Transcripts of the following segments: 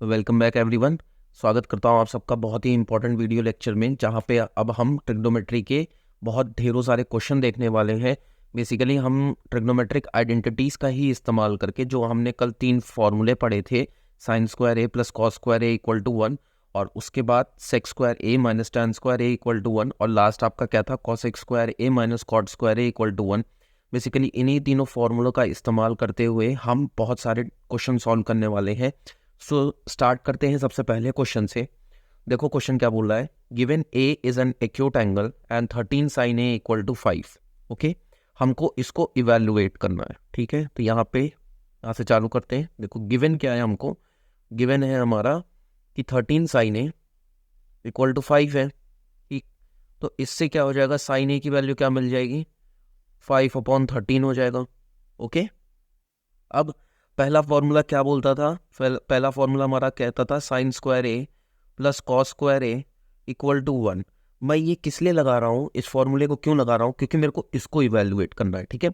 Welcome back everyone. स्वागत करता हूँ आप सबका बहुत ही इंपॉर्टेंट वीडियो लेक्चर में, जहाँ पे अब हम ट्रिग्नोमेट्री के बहुत ढेरों सारे क्वेश्चन देखने वाले हैं। बेसिकली हम ट्रिग्नोमेट्रिक आइडेंटिटीज़ का ही इस्तेमाल करके, जो हमने कल 3 फॉर्मूले पढ़े थे, sine square A plus cos square A equal to 1, और उसके बाद sec square A minus tan square A equal to 1, और लास्ट आपका क्या था, cosec square A minus cot square A equal to 1। Basically इन्हीं तीनों फॉर्मूलों का इस्तेमाल करते हुए हम बहुत सारे क्वेश्चन सॉल्व करने वाले हैं। सो स्टार्ट करते हैं सबसे पहले क्वेश्चन से। देखो क्वेश्चन क्या बोल रहा है, given A is an acute angle and 13 sine A equal to 5। Okay, हमको इसको इवेलुएट करना है। ठीक है, तो यहाँ से चालू करते हैं। देखो गिवन क्या है, हमको गिवन है हमारा कि 13 साइन ए इक्वल टू 5 है। ठीक, तो इससे क्या हो जाएगा, साइन ए की वैल्यू क्या मिल जाएगी, 5/13 हो जाएगा। ओके, अब पहला फॉर्मूला क्या बोलता था, पहला फॉर्मूला हमारा कहता था sine square A plus cos square A equal to 1। मैं ये किस लिए लगा रहा हूँ, इस फॉर्मूले को क्यों लगा रहा हूँ, क्योंकि मेरे को इसको इवेल्युएट करना है। ठीक है,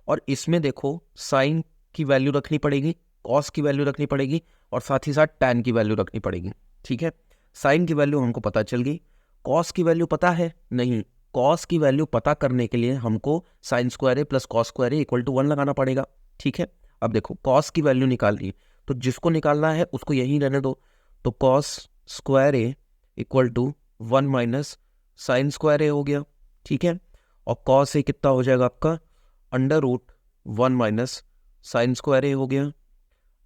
और इसमें देखो साइन की वैल्यू रखनी पड़ेगी, कॉस की वैल्यू रखनी पड़ेगी, और साथ ही साथ टैन की वैल्यू रखनी पड़ेगी। ठीक है, साइन की वैल्यू हमको पता चल गई, कॉस की वैल्यू पता है नहीं। कॉस की वैल्यू पता करने के लिए हमको sine square A plus cos square A equal to 1 लगाना पड़ेगा। ठीक है, अब देखो कॉस की वैल्यू निकालनी है, तो जिसको निकालना है उसको यहीं रहने दो। तो cos square A equal to 1 minus sine square A हो गया। ठीक है, और कॉस ए कितना हो जाएगा आपका, under root 1 minus sine square A हो गया,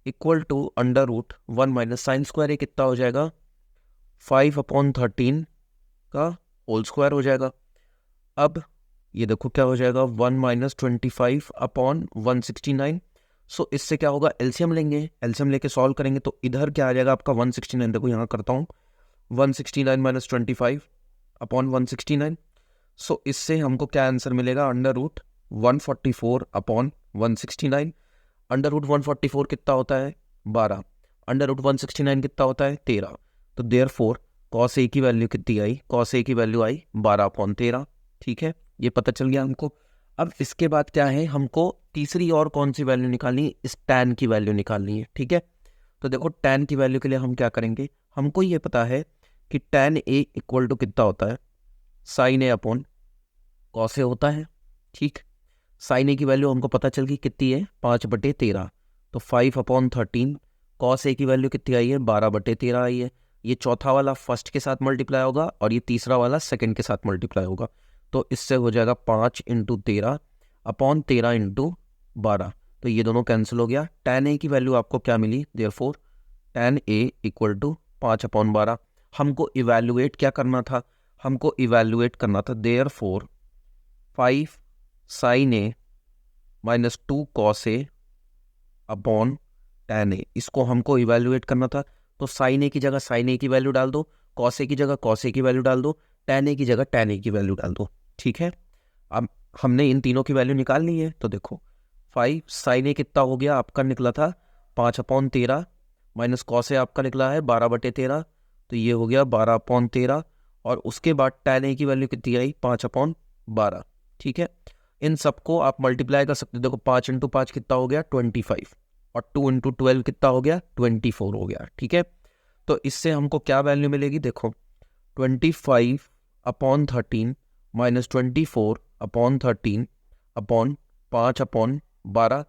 equal to under root 1 minus sine square ए कितना हो जाएगा, 5/13 का होल स्क्वायर हो जाएगा। अब ये देखो क्या हो जाएगा, 1 माइनस 25/169। सो इससे क्या होगा, एलसीएम लेंगे, एलसीएम लेके सॉल्व करेंगे तो इधर क्या आ जाएगा आपका 169। देखो यहाँ करता हूँ, 169 माइनस 25/169। सो इससे हमको क्या आंसर मिलेगा, अंडर रूट 144/169। अंडर रूट 144 कितना होता है, 12। अंडर रूट 169 कितना होता है, 13। तो देयर फोर कॉस ए की वैल्यू कितनी आई, कॉस ए की वैल्यू आई 12/13। ठीक है, ये पता चल गया हमको। अब इसके बाद क्या है, हमको तीसरी और कौन सी वैल्यू निकालनी है, इस टैन की वैल्यू निकालनी है। ठीक है, तो देखो टैन की वैल्यू के लिए हम क्या करेंगे, हमको ये पता है कि टैन ए इक्वल टू कितना होता है, साइन ए अपॉन कॉस ए होता है। ठीक, साइन ए की वैल्यू हमको पता चल गई कितनी है, 5/13। तो 5/13। कॉस ए की वैल्यू कितनी आई है, 12/13 आई है। ये चौथा वाला फर्स्ट के साथ मल्टीप्लाई होगा और ये तीसरा वाला सेकंड के साथ मल्टीप्लाई होगा। तो इससे हो जाएगा 5/13/13 तो ये दोनों कैंसिल हो गया। टैन ए की वैल्यू आपको क्या मिली, therefore tan A equal to 5/12। हमको इवेल्युएट क्या करना था, हमको इवेल्युएट करना था therefore 5 sign A minus 2 cos A upon tan A, इसको हमको इवेल्युएट करना था। तो साइन ए की जगह साइन ए की वैल्यू डाल दो, कॉस ए की जगह कॉस ए की वैल्यू डाल दो, टैन ए की जगह टैन ए की वैल्यू डाल दो। ठीक है, अब हमने इन तीनों की वैल्यू निकाल ली है। तो देखो 5 साइन ए कितना हो गया आपका, निकला था 5/13 माइनस कॉस ए आपका निकला है 12/13, तो ये हो गया 12/13। और उसके बाद टैन ए की वैल्यू कितनी आई, 5/12। ठीक है, इन सबको आप मल्टीप्लाई कर सकते हो। देखो 5 × 5 कितना हो गया, 25, और 2 × 12 कितना हो गया, 24 हो गया। ठीक है, तो इससे हमको क्या वैल्यू मिलेगी, देखो 25/13 माइनस 24/13 अपॉन 5/12।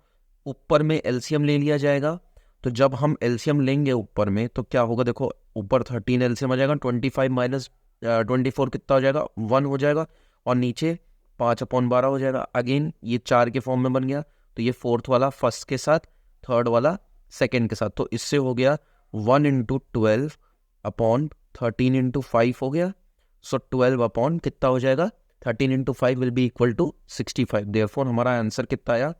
ऊपर में एलसीएम ले लिया जाएगा, तो जब हम एलसीएम लेंगे ऊपर में तो क्या होगा, देखो ऊपर 13 एलसीएम आ जाएगा, 25 माइनस 24 कितना हो जाएगा, 1 हो जाएगा, और नीचे 5/12 हो जाएगा। अगेन ये 4 के फॉर्म में बन गया, तो ये फोर्थ वाला फर्स्ट के साथ, थर्ड वाला सेकेंड के साथ। तो इससे हो गया 1 × 12/13 × 5 हो गया। सो 12 अपॉन कितना हो जाएगा, 13 × 5 will be equal to 65। Therefore हमारा आंसर कितना आया,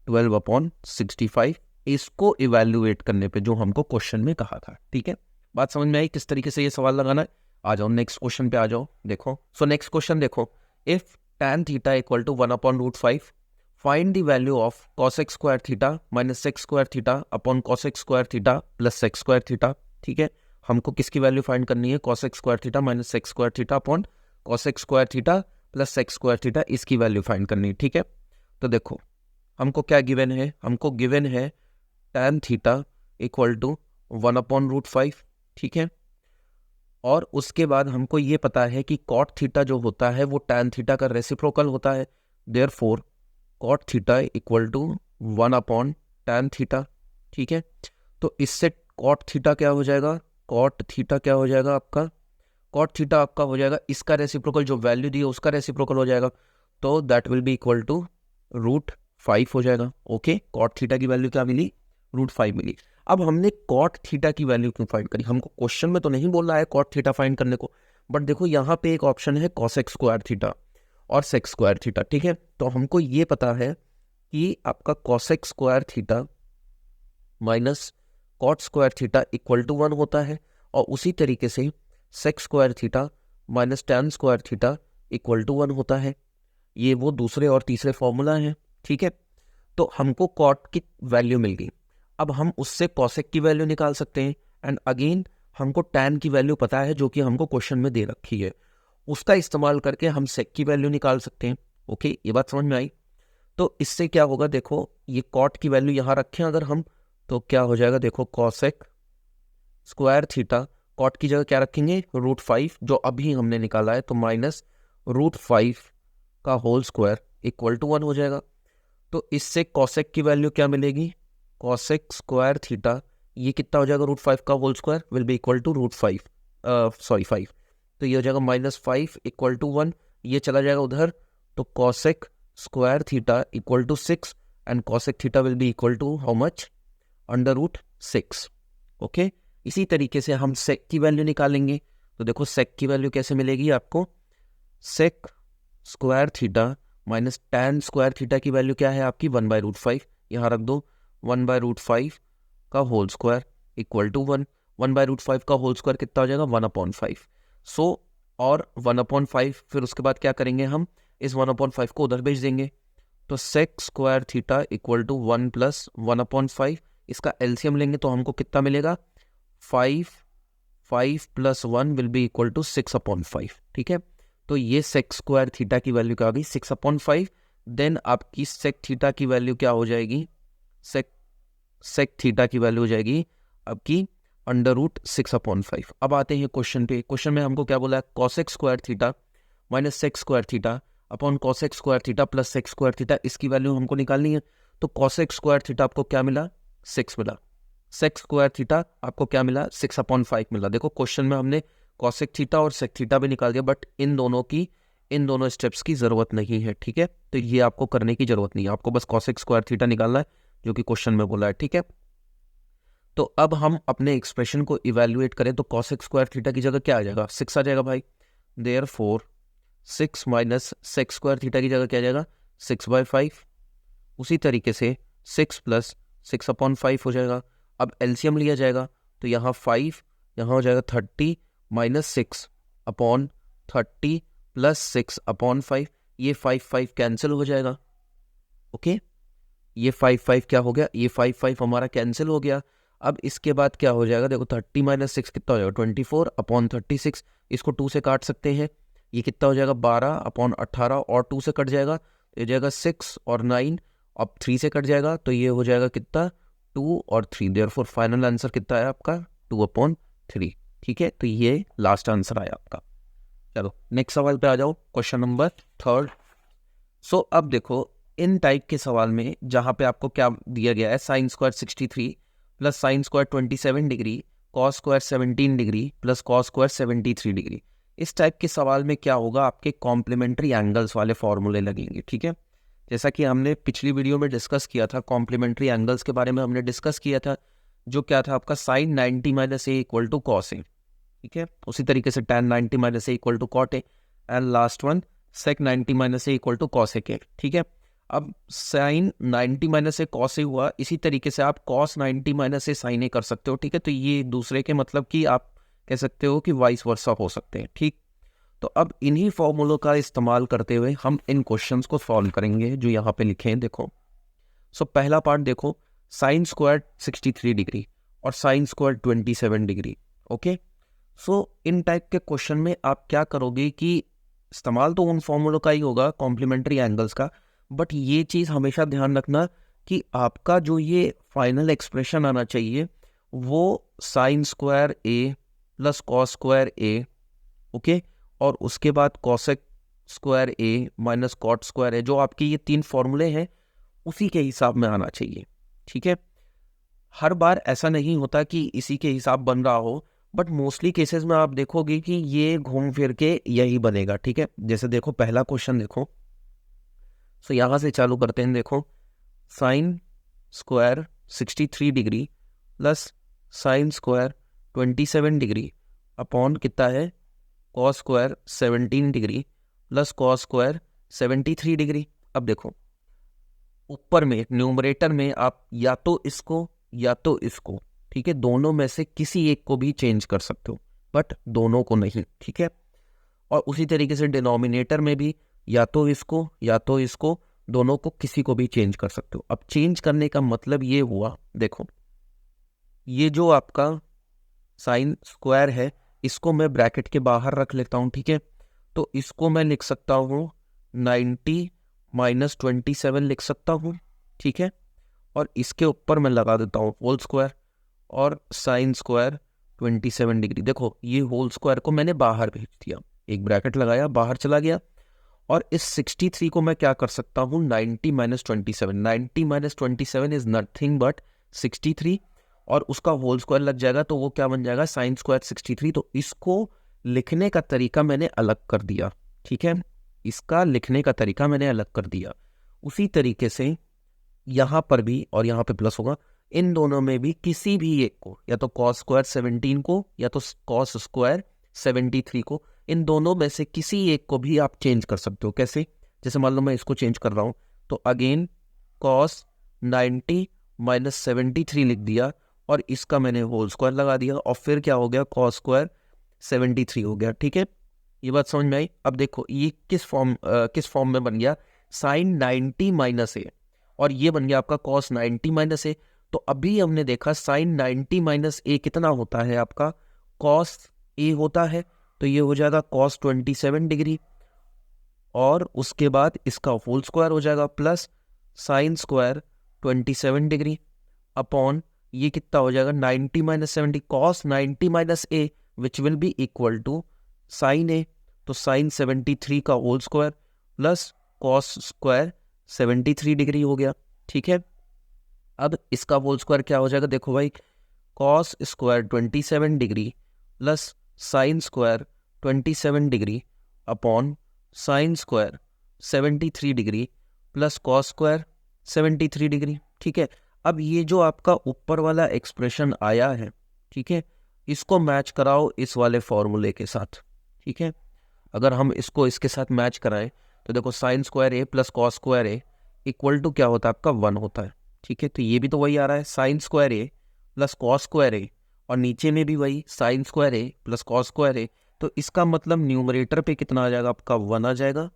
12/65। इसको इवेल्युएट करने पे जो हमको क्वेश्चन में कहा था। ठीक है, बात समझ में आई किस तरीके से ये सवाल लगाना है। आ जाओ नेक्स्ट क्वेश्चन पे आ जाओ। देखो सो नेक्स्ट क्वेश्चन देखो, if tan theta equal to 1/√5, find the value of cosec square theta minus sec square theta upon cosec square theta plus sec square theta. ठीक है, हमको किसकी वैल्यू फाइंड करनी है, cosec square theta minus sec square theta upon cosec square theta plus sec square theta, इसकी value find करनी है। ठीक है, तो देखो हमको क्या गिवन है, हमको गिवन है tan थीटा इक्वल टू 1/√5, ठीक है। और उसके बाद हमको ये पता है कि कॉट थीटा जो होता है वो टैन थीटा का रेसिप्रोकल होता है, therefore cot theta equal to 1/tan theta, ठीक है। तो इससे कॉट थीटा क्या हो जाएगा, कॉट थीटा क्या हो जाएगा आपका, कॉट थीटा आपका हो जाएगा इसका रेसिप्रोकल, जो वैल्यू दी है उसका रेसिप्रोकल हो जाएगा, तो that will be equal to √5 हो जाएगा। ओके, कॉट थीटा की वैल्यू क्या मिली, √5 मिली। अब हमने कॉट थीटा की वैल्यू क्यों फाइंड करी, हमको क्वेश्चन में तो नहीं बोल रहा है कॉट थीटा फाइंड करने को, बट देखो यहाँ पे एक ऑप्शन है कॉसेक स्क्वायर थीटा और सेक स्क्वायर थीटा, ठीक है। तो हमको ये पता है कि आपका cosec square theta minus cot square theta equal to 1 होता है, और उसी तरीके से sec square theta minus tan square theta equal to 1 होता है। ये वो दूसरे और तीसरे फॉर्मूला हैं, ठीक है। तो हमको कॉट की वैल्यू मिल गई, अब हम उससे कॉसेक की वैल्यू निकाल सकते हैं, एंड अगेन हमको टैन की वैल्यू पता है जो कि हमको क्वेश्चन में दे रखी है, उसका इस्तेमाल करके हम सेक की वैल्यू निकाल सकते हैं। ओके, ये बात समझ में आई। तो इससे क्या होगा, देखो ये कॉट की वैल्यू यहाँ रखें अगर हम, तो क्या हो जाएगा, देखो कॉसेक स्क्वायर थीटा, कॉट की जगह क्या रखेंगे, √5 जो अभी हमने निकाला है, तो माइनस √5 का होल स्क्वायर इक्वल टू 1 हो जाएगा। तो इससे कॉसेक की वैल्यू क्या मिलेगी, कॉसेक स्क्वायर थीटा, ये कितना हो जाएगा, √5 का whole square will be equal to √5 5, तो ये हो जाएगा -5 इक्वल टू 1, ये चला जाएगा उधर, तो cosec square theta equal to 6 and cosec theta will be equal to how much, √6। Okay, इसी तरीके से हम सेक की वैल्यू निकालेंगे। तो देखो सेक की वैल्यू कैसे मिलेगी आपको, sec square theta minus tan square theta की वैल्यू क्या है आपकी, 1/√5, यहाँ रख दो, 1/√5 का होल स्क्वायर इक्वल टू 1, 1/√5 का होल स्क्वायर कितना हो जाएगा, 1/5। सो और 1/5, फिर उसके बाद क्या करेंगे हम, इस 1/5 को उधर भेज देंगे, तो sec square theta equal to 1 + 1/5, इसका एलसीएम लेंगे तो हमको कितना मिलेगा, 5 + 1 विल बी इक्वल टू 6/5, ठीक है। तो ये सेक स्क्वायर थीटा की वैल्यू क्या होगी, 6/5। देन आपकी सेक थीटा की वैल्यू क्या हो जाएगी, सेक थीटा की वैल्यू हो जाएगी आपकी √6/5। अब आते हैं क्वेश्चन पे, क्वेश्चन में हमको क्या बोला है, cosec square theta minus sec square theta upon cosec square theta plus sec square theta, इसकी वैल्यू हमको निकालनी है। तो कॉसेक स्क्वायर थीटा आपको क्या मिला, 6 मिला, सेक स्क्वायर थीटा आपको क्या मिला, 6/5 मिला। देखो क्वेश्चन में हमने कॉसेक थीटा और सेक थीटा भी निकाल दिया, बट इन दोनों स्टेप्स की जरूरत नहीं है, ठीक है। तो ये आपको करने की जरूरत नहीं है, आपको बस कॉसेक स्क्वायर थीटा निकालना है जो कि क्वेश्चन में बोला है, ठीक है। तो अब हम अपने एक्सप्रेशन को इवेल्युएट करें, तो कॉसेक स्क्वायर थीटा की जगह क्या आ जाएगा, 6 आ जाएगा भाई, therefore 6 minus sec square theta की जगह क्या आ जाएगा, 6/5। उसी तरीके से 6 + 6/5 हो जाएगा। अब एलसीएम लिया जाएगा, तो यहाँ 5, यहाँ हो जाएगा 30 - 6/30 + 6/5, ये 5 कैंसिल हो जाएगा। ओके, ये 5 क्या हो गया, ये 5 हमारा कैंसिल हो गया। अब इसके बाद क्या हो जाएगा, देखो 30 - 6 कितना हो जाएगा, 24/36, इसको 2 से काट सकते हैं, ये कितना हो जाएगा, 12/18, और 2 से कट जाएगा, ये जाएगा 6 और 9, अब 3 से कट जाएगा, तो ये हो जाएगा कितना, 2 और 3, देयरफॉर फाइनल आंसर कितना है आपका, 2/3, ठीक है। तो ये लास्ट आंसर आया आपका। चलो नेक्स्ट सवाल पे आ जाओ, क्वेश्चन नंबर 3। सो अब देखो इन टाइप के सवाल में जहाँ पे आपको क्या दिया गया है, sine square 63 plus sine square 27 degree, cos square 17 degree plus cos square 73 degree, इस टाइप के सवाल में क्या होगा, आपके कॉम्प्लीमेंट्री एंगल्स वाले फॉर्मूले लगेंगे, ठीक है। जैसा कि हमने पिछली वीडियो में डिस्कस किया था, कॉम्प्लीमेंट्री एंगल्स के बारे में हमने डिस्कस किया था, जो क्या था आपका sine 90 - a equal to cos A, ठीक है। उसी तरीके से tan 90 - a equal to cot A, and last one sec 90 - a equal to cos A के, ठीक है। अब साइन 90 - a कॉस ए हुआ, इसी तरीके से आप कॉस 90 - a साइन ए कर सकते हो, ठीक है। तो ये दूसरे के मतलब कि आप कह सकते हो कि वाइस वर्सा हो सकते हैं, ठीक। तो अब इन्हीं फॉर्मूलों का इस्तेमाल करते हुए हम इन क्वेश्चंस को सॉल्व करेंगे जो यहाँ पे लिखे हैं, देखो। सो पहला पार्ट देखो, साइन स्क्वायर 63 डिग्री और साइन स्क्वायर 27 डिग्री, ओके। सो इन टाइप के क्वेश्चन में आप क्या करोगे कि इस्तेमाल तो उन फॉर्मूलों का ही होगा कॉम्प्लीमेंट्री एंगल्स का, बट ये चीज़ हमेशा ध्यान रखना कि आपका जो ये फाइनल एक्सप्रेशन आना चाहिए वो साइन स्क्वायर ए प्लस कॉस स्क्वायर ए, ओके, और उसके बाद cosec square A minus cot square ए, जो आपके ये 3 फॉर्मूले हैं उसी के हिसाब में आना चाहिए, ठीक है। हर बार ऐसा नहीं होता कि इसी के हिसाब बन रहा हो, बट मोस्टली केसेस में आप देखोगे कि ये घूम फिर के यही बनेगा, ठीक है। जैसे देखो पहला क्वेश्चन देखो, सो यहाँ से चालू करते हैं। देखो sine square 63 degree plus sine square 27 degree upon कितना है cos square 17 degree plus cos square 73 degree. अब देखो ऊपर में न्यूमरेटर में आप या तो इसको, ठीक है, दोनों में से किसी एक को भी चेंज कर सकते हो, बट दोनों को नहीं, ठीक है। और उसी तरीके से डिनोमिनेटर में भी या तो इसको दोनों को किसी को भी चेंज कर सकते हो। अब चेंज करने का मतलब ये हुआ, देखो ये जो आपका साइन स्क्वायर है इसको मैं ब्रैकेट के बाहर रख लेता हूँ, ठीक है। तो इसको मैं लिख सकता हूँ 90 माइनस 27 लिख सकता हूँ, ठीक है। और इसके ऊपर मैं लगा देता हूँ होल स्क्वायर और साइन स्क्वायर 27 डिग्री। देखो ये होल स्क्वायर को मैंने बाहर भेज दिया, एक ब्रैकेट लगाया, बाहर चला गया। और इस 63 को मैं क्या कर सकता हूँ 90 minus 27, 90 minus 27 is nothing but 63, और उसका होल स्क्वायर लग जाएगा तो वो क्या बन जाएगा साइन स्क्वायर 63। तो इसको लिखने का तरीका मैंने अलग कर दिया, ठीक है, इसका लिखने का तरीका मैंने अलग कर दिया। उसी तरीके से यहाँ पर भी, और यहाँ पे प्लस होगा, इन दोनों में भी किसी भी एक को, या तो कॉस स्क्वायर 17 को या तो कॉस स्क्वायर 73 को, इन दोनों में से किसी एक को भी आप चेंज कर सकते हो। कैसे? जैसे मान लो मैं इसको चेंज कर रहा हूँ, तो अगेन कॉस 90 माइनस 73 लिख दिया और इसका मैंने होल स्क्वायर लगा दिया, और फिर क्या हो गया कॉस स्क्वायर 73 हो गया, ठीक है। ये बात समझ में आई? अब देखो ये किस फॉर्म में बन गया, साइन 90 माइनस ए, और ये बन गया आपका कॉस 90 माइनस ए। तो अभी हमने देखा साइन 90 माइनस ए कितना होता है आपका कॉस ए होता है, तो ये हो जाएगा कॉस 27 डिग्री, और उसके बाद इसका होल स्क्वायर हो जाएगा plus sine square 27 degree upon ये कितना हो जाएगा 90 minus 70 cos 90 minus A which will be equal to sine A, तो साइन 73 का whole square plus cos square 73 degree हो गया, ठीक है। अब इसका होल स्क्वायर क्या हो जाएगा, देखो भाई cos square 27 degree plus sine square 27 degree upon sine square 73 degree plus cos square 73 degree, ठीक है। अब ये जो आपका ऊपर वाला एक्सप्रेशन आया है, ठीक है, इसको मैच कराओ इस वाले फॉर्मूले के साथ, ठीक है। अगर हम इसको इसके साथ मैच कराएं तो देखो sine square A plus cos square A equal to क्या होता है आपका 1 होता है, ठीक है। तो ये भी तो वही आ रहा है sine square A plus cos square A, और नीचे में भी वही sign square A plus cos square A. तो इसका मतलब न्यूमरेटर पे कितना आ जाएगा आपका 1 आ जाएगा,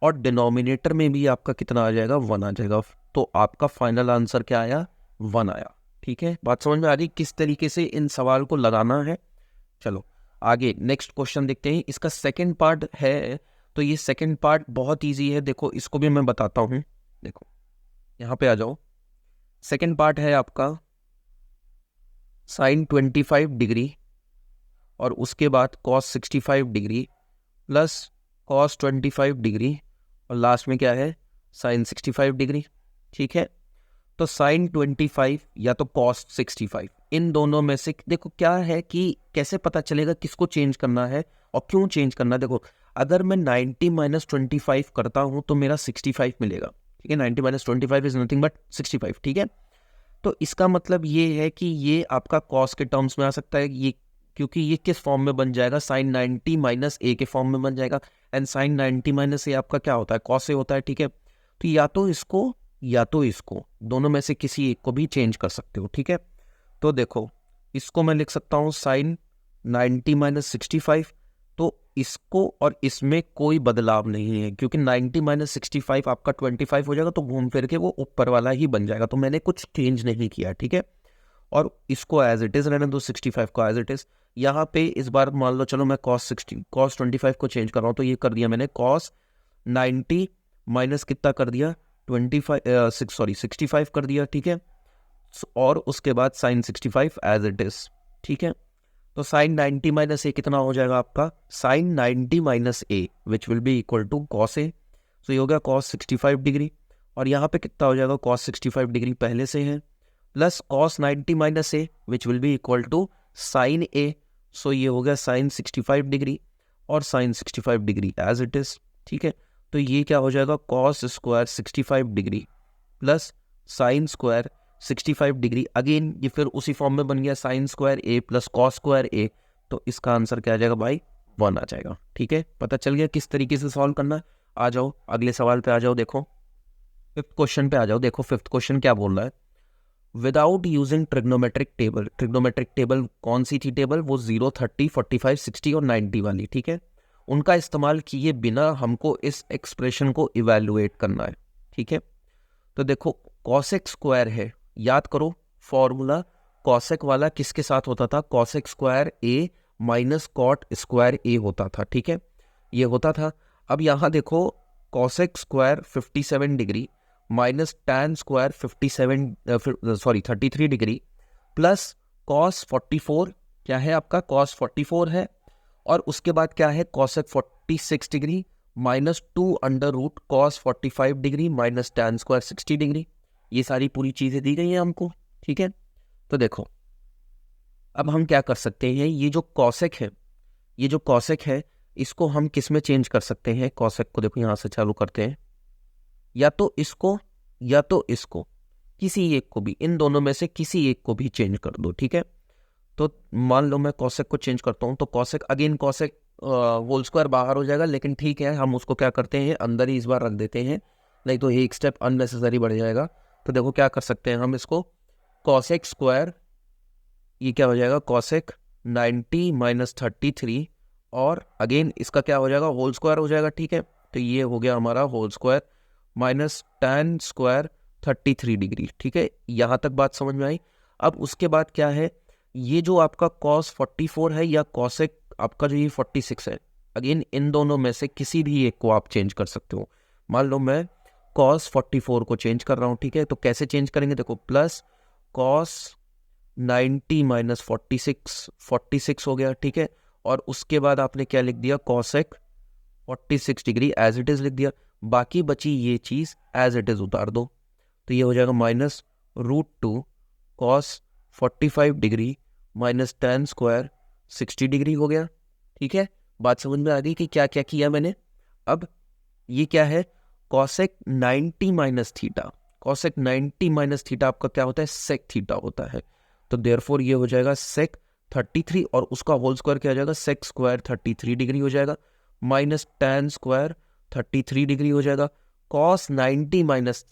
और डिनोमिनेटर में भी आपका कितना आ जाएगा 1 आ जाएगा। तो आपका फाइनल आंसर क्या आया 1 आया, ठीक है। बात समझ में आ रही किस तरीके से इन सवाल को लगाना है। चलो आगे नेक्स्ट क्वेश्चन देखते हैं, इसका सेकंड पार्ट है। तो ये सेकंड पार्ट बहुत इजी है, देखो इसको भी मैं बताता हूँ। देखो यहाँ पे आ जाओ, सेकंड पार्ट है आपका साइन 25 डिग्री और उसके बाद cos 65 degree plus cos 25 degree और लास्ट में क्या है साइन 65 डिग्री, ठीक है। तो साइन 25 या तो कॉस 65, इन दोनों में से देखो क्या है कि कैसे पता चलेगा किसको चेंज करना है और क्यों चेंज करना है। देखो अगर मैं 90 माइनस 25 करता हूं तो मेरा 65 मिलेगा, ठीक है। 90 माइनस 25 इज नथिंग बट 65, ठीक है। तो इसका मतलब ये है कि ये आपका कॉस के टर्म्स में आ सकता है, ये क्योंकि ये किस फॉर्म में बन जाएगा साइन 90 माइनस ए के फॉर्म में बन जाएगा, एंड साइन 90 माइनस ए आपका क्या होता है कॉस ए होता है, ठीक है। तो या तो इसको दोनों में से किसी एक को भी चेंज कर सकते हो, ठीक है। तो देखो इसको मैं लिख सकता हूँ साइन 90 माइनस 65, तो इसको और इसमें कोई बदलाव नहीं है क्योंकि 90 माइनस 65 आपका 25 हो जाएगा, तो घूम फिर के वो ऊपर वाला ही बन जाएगा, तो मैंने कुछ चेंज नहीं किया, ठीक है। और इसको एज इट इज रहने दो, 65 को एज इट इज। यहाँ पे इस बार मान लो चलो मैं कॉस 25 को चेंज कर रहा हूँ, तो ये कर दिया मैंने कॉस 90 माइनस कितना कर दिया 65 कर दिया, ठीक है। और उसके बाद साइन 65 एज इट इज। ठीक है, तो साइन 90 माइनस ए कितना हो जाएगा आपका, sine 90 minus A which will be equal to cos A. So ये हो गया कॉस 65 डिग्री, और यहाँ पे कितना हो जाएगा, कॉस 65 डिग्री पहले से है, plus cos 90 minus A which will be equal to sine A. So ये हो गया साइन 65 डिग्री और sine 65 degree as it is. ठीक है, तो ये क्या हो जाएगा, cos square 65 degree plus sine square 65 degree. Again ये फिर उसी फॉर्म में बन गया sine square A plus cos square A, तो इसका आंसर क्या आ जाएगा भाई, 1 आ जाएगा। ठीक है, पता चल गया किस तरीके से सॉल्व करना है। आ जाओ अगले सवाल पे आ जाओ, देखो फिफ्थ क्वेश्चन पे आ जाओ। देखो फिफ्थ क्वेश्चन क्या बोल रहा है, without using trigonometric table. Trigonometric table कौन सी थी टेबल, वो 0, 30, 45, 60 और 90 वाली। ठीक है, उनका इस्तेमाल किए बिना हमको इस एक्सप्रेशन को इवेलुएट करना है। ठीक है, तो देखो कॉसेक स्क्वायर है, याद करो फॉर्मूला कॉसेक वाला किसके साथ होता था, cosec square A minus cot square ए होता था। ठीक है, ये होता था। अब यहाँ देखो cosec square 57 degree minus tan square 33 degree plus cos 44, क्या है आपका कॉस 44 है, और उसके बाद क्या है cosec 46 degree minus 2 under root cos 45 degree minus tan square 60 degree. ये सारी पूरी चीज़ें दी गई हैं हमको। ठीक है, तो देखो अब हम क्या कर सकते हैं, ये जो कॉसेक है, ये जो कॉसेक है इसको हम किस में चेंज कर सकते हैं। कॉसेक को देखो यहाँ से चालू करते हैं, या तो इसको या तो इसको, किसी एक को भी, इन दोनों में से किसी एक को भी चेंज कर दो। ठीक है, तो मान लो मैं कॉसेक को चेंज करता हूँ, तो cosec again cosec whole square बाहर हो जाएगा, लेकिन ठीक है हम उसको क्या करते हैं अंदर ही इस बार रख देते हैं, नहीं तो एक स्टेप अननेसेसरी बढ़ जाएगा। तो देखो क्या कर सकते हैं हम इसको, कॉसेक स्क्वायर ये क्या हो जाएगा कॉसेक 90 माइनस 33, और अगेन इसका क्या हो जाएगा होल स्क्वायर हो जाएगा। ठीक है, तो ये हो गया हमारा whole square minus tan square 33 degree. ठीक है, यहाँ तक बात समझ में आई। अब उसके बाद क्या है, ये जो आपका कॉस 44 है या कॉसेक आपका जो ये 46 है, अगेन इन दोनों में से किसी भी एक को आप चेंज कर सकते हो। मान लो मैं कॉस 44 को चेंज कर रहा हूँ। ठीक है, तो कैसे चेंज करेंगे, देखो प्लस कॉस 90 माइनस 46 हो गया। ठीक है, और उसके बाद आपने क्या लिख दिया, cosec 46 degree as it is लिख दिया, बाकी बची ये चीज़ एज इट इज उतार दो, तो ये हो जाएगा minus √2 cos 45 degree minus tan square 60 degree हो गया। ठीक है, बात समझ में आ गई कि क्या क्या किया मैंने। अब ये क्या है, cosec 90 minus theta, cosec 90 minus theta आपका क्या होता है, सेक थीटा होता है। तो देयरफॉर ये हो जाएगा सेक 33, और उसका होल स्क्वायर क्या हो जाएगा, सेक स्क्वायर 33 डिग्री हो जाएगा माइनस टैन स्क्वायर 33 डिग्री हो जाएगा। Cos 90 minus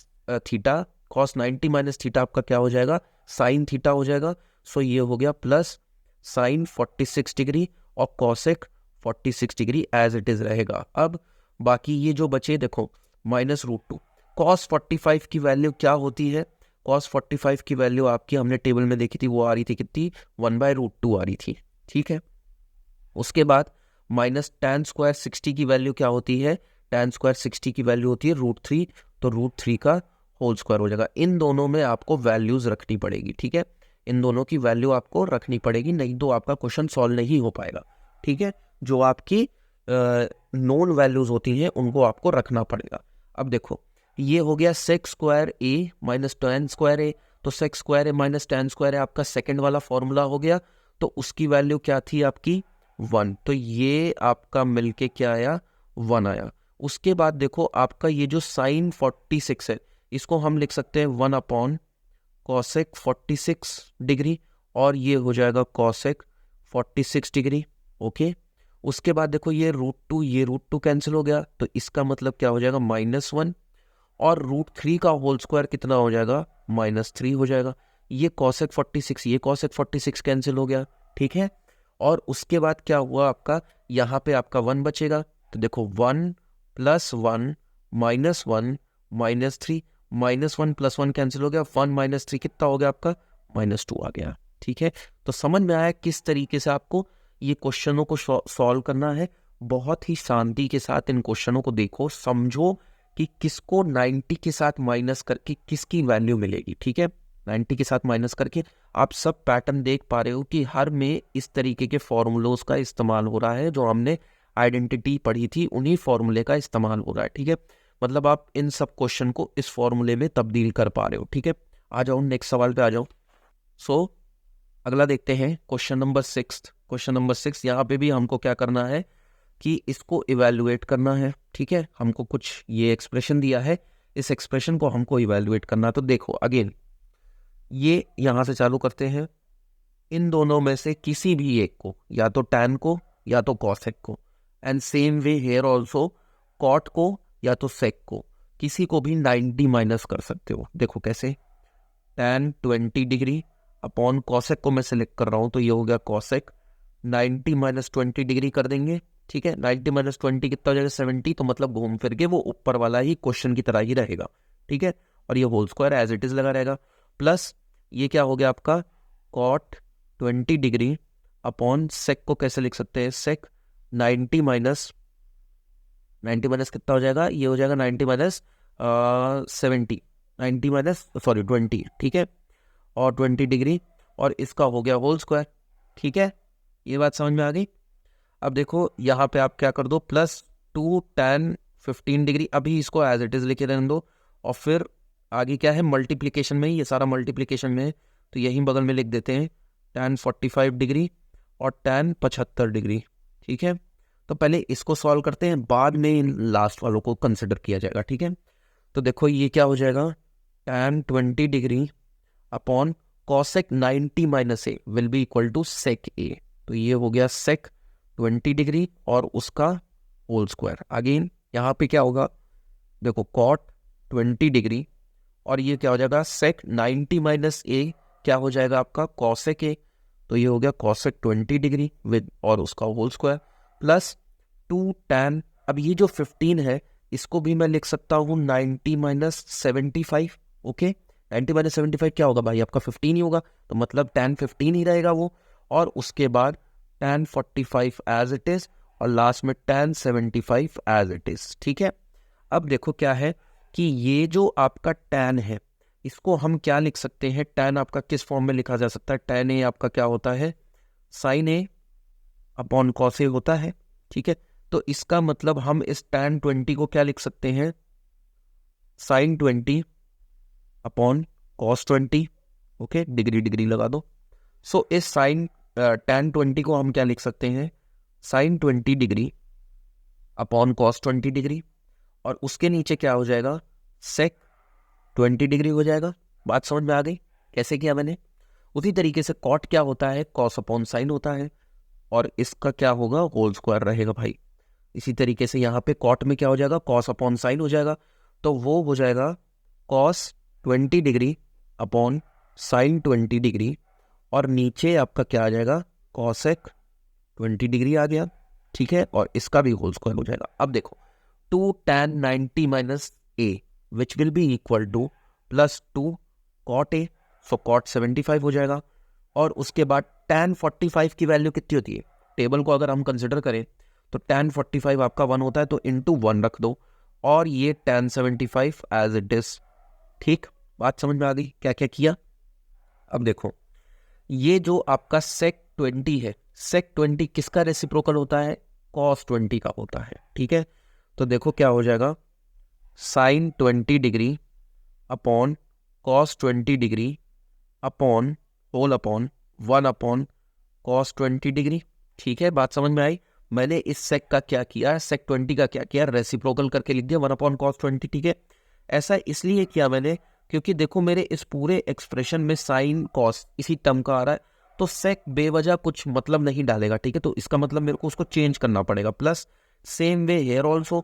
theta, cos 90 minus theta आपका क्या हो जाएगा, साइन थीटा हो जाएगा। सो ये हो गया प्लस साइन 46 डिग्री और cosec 46 degree as it is रहेगा। अब बाकी ये जो बचे देखो माइनस √2, कॉस 45 की वैल्यू क्या होती है, कॉस 45 की वैल्यू आपकी हमने टेबल में देखी थी, वो आ रही थी कितनी, 1/√2 आ रही थी। ठीक है, उसके बाद माइनस टैन स्क्वायर 60 की वैल्यू क्या होती है, टैन स्क्वायर 60 की वैल्यू होती है √3, तो √3 का होल स्क्वायर हो जाएगा। इन दोनों में आपको वैल्यूज रखनी पड़ेगी। ठीक है, इन दोनों की वैल्यू आपको रखनी पड़ेगी, नहीं तो आपका क्वेश्चन सॉल्व नहीं हो पाएगा। ठीक है, जो आपकी नॉन वैल्यूज होती हैं उनको आपको रखना पड़ेगा। अब देखो ये हो गया sec square A minus tan square A, तो sec square A minus tan square ए आपका सेकंड वाला फॉर्मूला हो गया, तो उसकी वैल्यू क्या थी आपकी 1, तो ये आपका मिलके क्या आया 1 आया। उसके बाद देखो आपका ये जो साइन 46 है, इसको हम लिख सकते हैं 1 अपॉन कॉसेक 46 डिग्री, और ये हो जाएगा कॉसेक 46 डिग्री। ओके, उसके बाद देखो ये √2, ये √2 कैंसिल हो गया, तो इसका मतलब क्या हो जाएगा -1, और √3 का होल स्क्वायर कितना हो जाएगा, -3 हो जाएगा। ये कॉसेक 46, ये कॉसेक 46 कैंसिल हो गया। ठीक है, और उसके बाद क्या हुआ आपका, यहाँ पे आपका 1 बचेगा, तो देखो 1 + 1 -1 -3, -1 + 1 कैंसिल हो गया, 1 - 3 कितना हो गया आपका, -2 आ गया। ठीक है, तो समझ में आया किस तरीके से आपको ये क्वेश्चनों को सॉल्व करना है। बहुत ही शांति के साथ इन क्वेश्चनों को देखो, समझो कि किसको 90 के साथ माइनस करके किसकी वैल्यू मिलेगी। ठीक है, 90 के साथ माइनस करके। आप सब पैटर्न देख पा रहे हो कि हर में इस तरीके के फॉर्मूलोज का इस्तेमाल हो रहा है, जो हमने आइडेंटिटी पढ़ी थी उन्हीं फॉर्मूले का इस्तेमाल हो रहा है। ठीक है, मतलब आप इन सब क्वेश्चन को इस फॉर्मूले में तब्दील कर पा रहे हो। ठीक है, आ जाओ नेक्स्ट सवाल पे आ जाओ। सो अगला देखते हैं क्वेश्चन नंबर 6। क्वेश्चन नंबर 6, यहाँ पे भी हमको क्या करना है कि इसको इवेलुएट करना है। ठीक है, हमको कुछ ये एक्सप्रेशन दिया है, इस एक्सप्रेशन को हमको इवेलुएट करना है। तो देखो अगेन ये यहाँ से चालू करते हैं, इन दोनों में से किसी भी एक को, या तो tan को या तो cosec को, and same way here also cot को या तो sec को, किसी को भी 90 माइनस कर सकते हो। देखो कैसे, tan 20 डिग्री अपॉन cosec को मैं सिलेक्ट कर रहा हूँ, तो ये हो गया cosec, 90 माइनस 20 डिग्री कर देंगे। ठीक है, 90 माइनस 20 कितना हो जाएगा 70, तो मतलब घूम फिर के वो ऊपर वाला ही क्वेश्चन की तरह ही रहेगा। ठीक है, और ये whole square as it is लगा रहेगा, प्लस ये क्या हो गया आपका cot 20 डिग्री अपॉन सेक को कैसे लिख सकते हैं, सेक 90 माइनस कितना हो जाएगा, ये हो जाएगा 90 माइनस 70, 90 माइनस 20। ठीक है, और 20 डिग्री, और इसका हो गया होल स्क्वायर। ठीक है, ये बात समझ में आ गई। अब देखो यहाँ पे आप क्या कर दो, प्लस 2 tan 15 डिग्री, अभी इसको एज इट इज लिखे रहने दो, और फिर आगे क्या है, मल्टीप्लिकेशन में ही, ये सारा मल्टीप्लिकेशन में है, तो यही बगल में लिख देते हैं tan 45 डिग्री और tan 75 डिग्री। ठीक है, तो पहले इसको सॉल्व करते हैं, बाद में इन लास्ट वालों को कंसिडर किया जाएगा। ठीक है, तो देखो ये क्या हो जाएगा, tan 20 degree upon cosec 90 minus A will be equal to sec a, तो ये हो गया sec 20 डिग्री और उसका होल स्क्वायर। अगेन यहाँ पे क्या होगा, देखो cot 20 डिग्री और ये क्या हो जाएगा sec 90 माइनस ए, क्या हो जाएगा आपका cosec a, तो ये हो गया cosec 20 डिग्री विद और उसका होल स्क्वायर, प्लस 2 tan, अब ये जो 15 है इसको भी मैं लिख सकता हूँ 90 माइनस 75। ओके, 90 माइनस 75 क्या होगा भाई, आपका 15 ही होगा, तो मतलब tan 15 ही रहेगा वो, और उसके बाद tan 45 एज इट इज, और लास्ट में tan 75 एज इट इज। ठीक है, अब देखो क्या है कि ये जो आपका tan है इसको हम क्या लिख सकते हैं, tan आपका किस फॉर्म में लिखा जा सकता है, tan a आपका क्या होता है, sin a upon cos a होता है। ठीक है, तो इसका मतलब हम इस tan 20 को क्या लिख सकते हैं, sin 20 upon cos 20। Okay, degree degree लगा दो। सो इस sin tan 20 को हम क्या लिख सकते हैं, sin 20 degree upon cos 20 degree, और उसके नीचे क्या हो जाएगा, sec 20 डिग्री हो जाएगा। बात समझ में आ गई कैसे किया मैंने। उसी तरीके से cot क्या होता है, cos अपॉन sin होता है, और इसका क्या होगा, होल स्क्वायर रहेगा भाई। इसी तरीके से यहाँ पे cot में क्या हो जाएगा, cos अपॉन sin हो जाएगा, तो वो हो जाएगा cos 20 degree upon sin 20 degree, और नीचे आपका क्या आ जाएगा, cosec 20 डिग्री आ गया। ठीक है, और इसका भी होल स्क्वायर हो जाएगा। अब देखो 2 tan 90 minus a which will be equal two plus 2 cot a, so cot 75 हो जाएगा, और उसके बाद tan 45 की वैल्यू कितनी होती है, टेबल को अगर हम कंसिडर करें तो tan 45 आपका 1 होता है, तो इंटू 1 रख दो, और ये tan 75 एज इट इज। ठीक, बात समझ में आ गई क्या क्या किया। अब देखो ये जो आपका sec 20 है, sec 20 किसका रेसिप्रोकल होता है, cos 20 का होता है। ठीक है, तो देखो क्या हो जाएगा, sin 20 degree upon cos 20 degree upon whole upon 1 upon cos 20 degree. ठीक है, बात समझ में आई। मैंने इस sec का क्या किया, sec 20 का क्या किया, रेसिप्रोकल करके लिख दिया 1 अपॉन cos 20। ठीक है, ऐसा इसलिए किया मैंने क्योंकि देखो मेरे इस पूरे एक्सप्रेशन में साइन कॉस इसी टर्म का आ रहा है, तो सेक बेवजह कुछ मतलब नहीं डालेगा। ठीक है, तो इसका मतलब मेरे को उसको चेंज करना पड़ेगा, plus same way here also,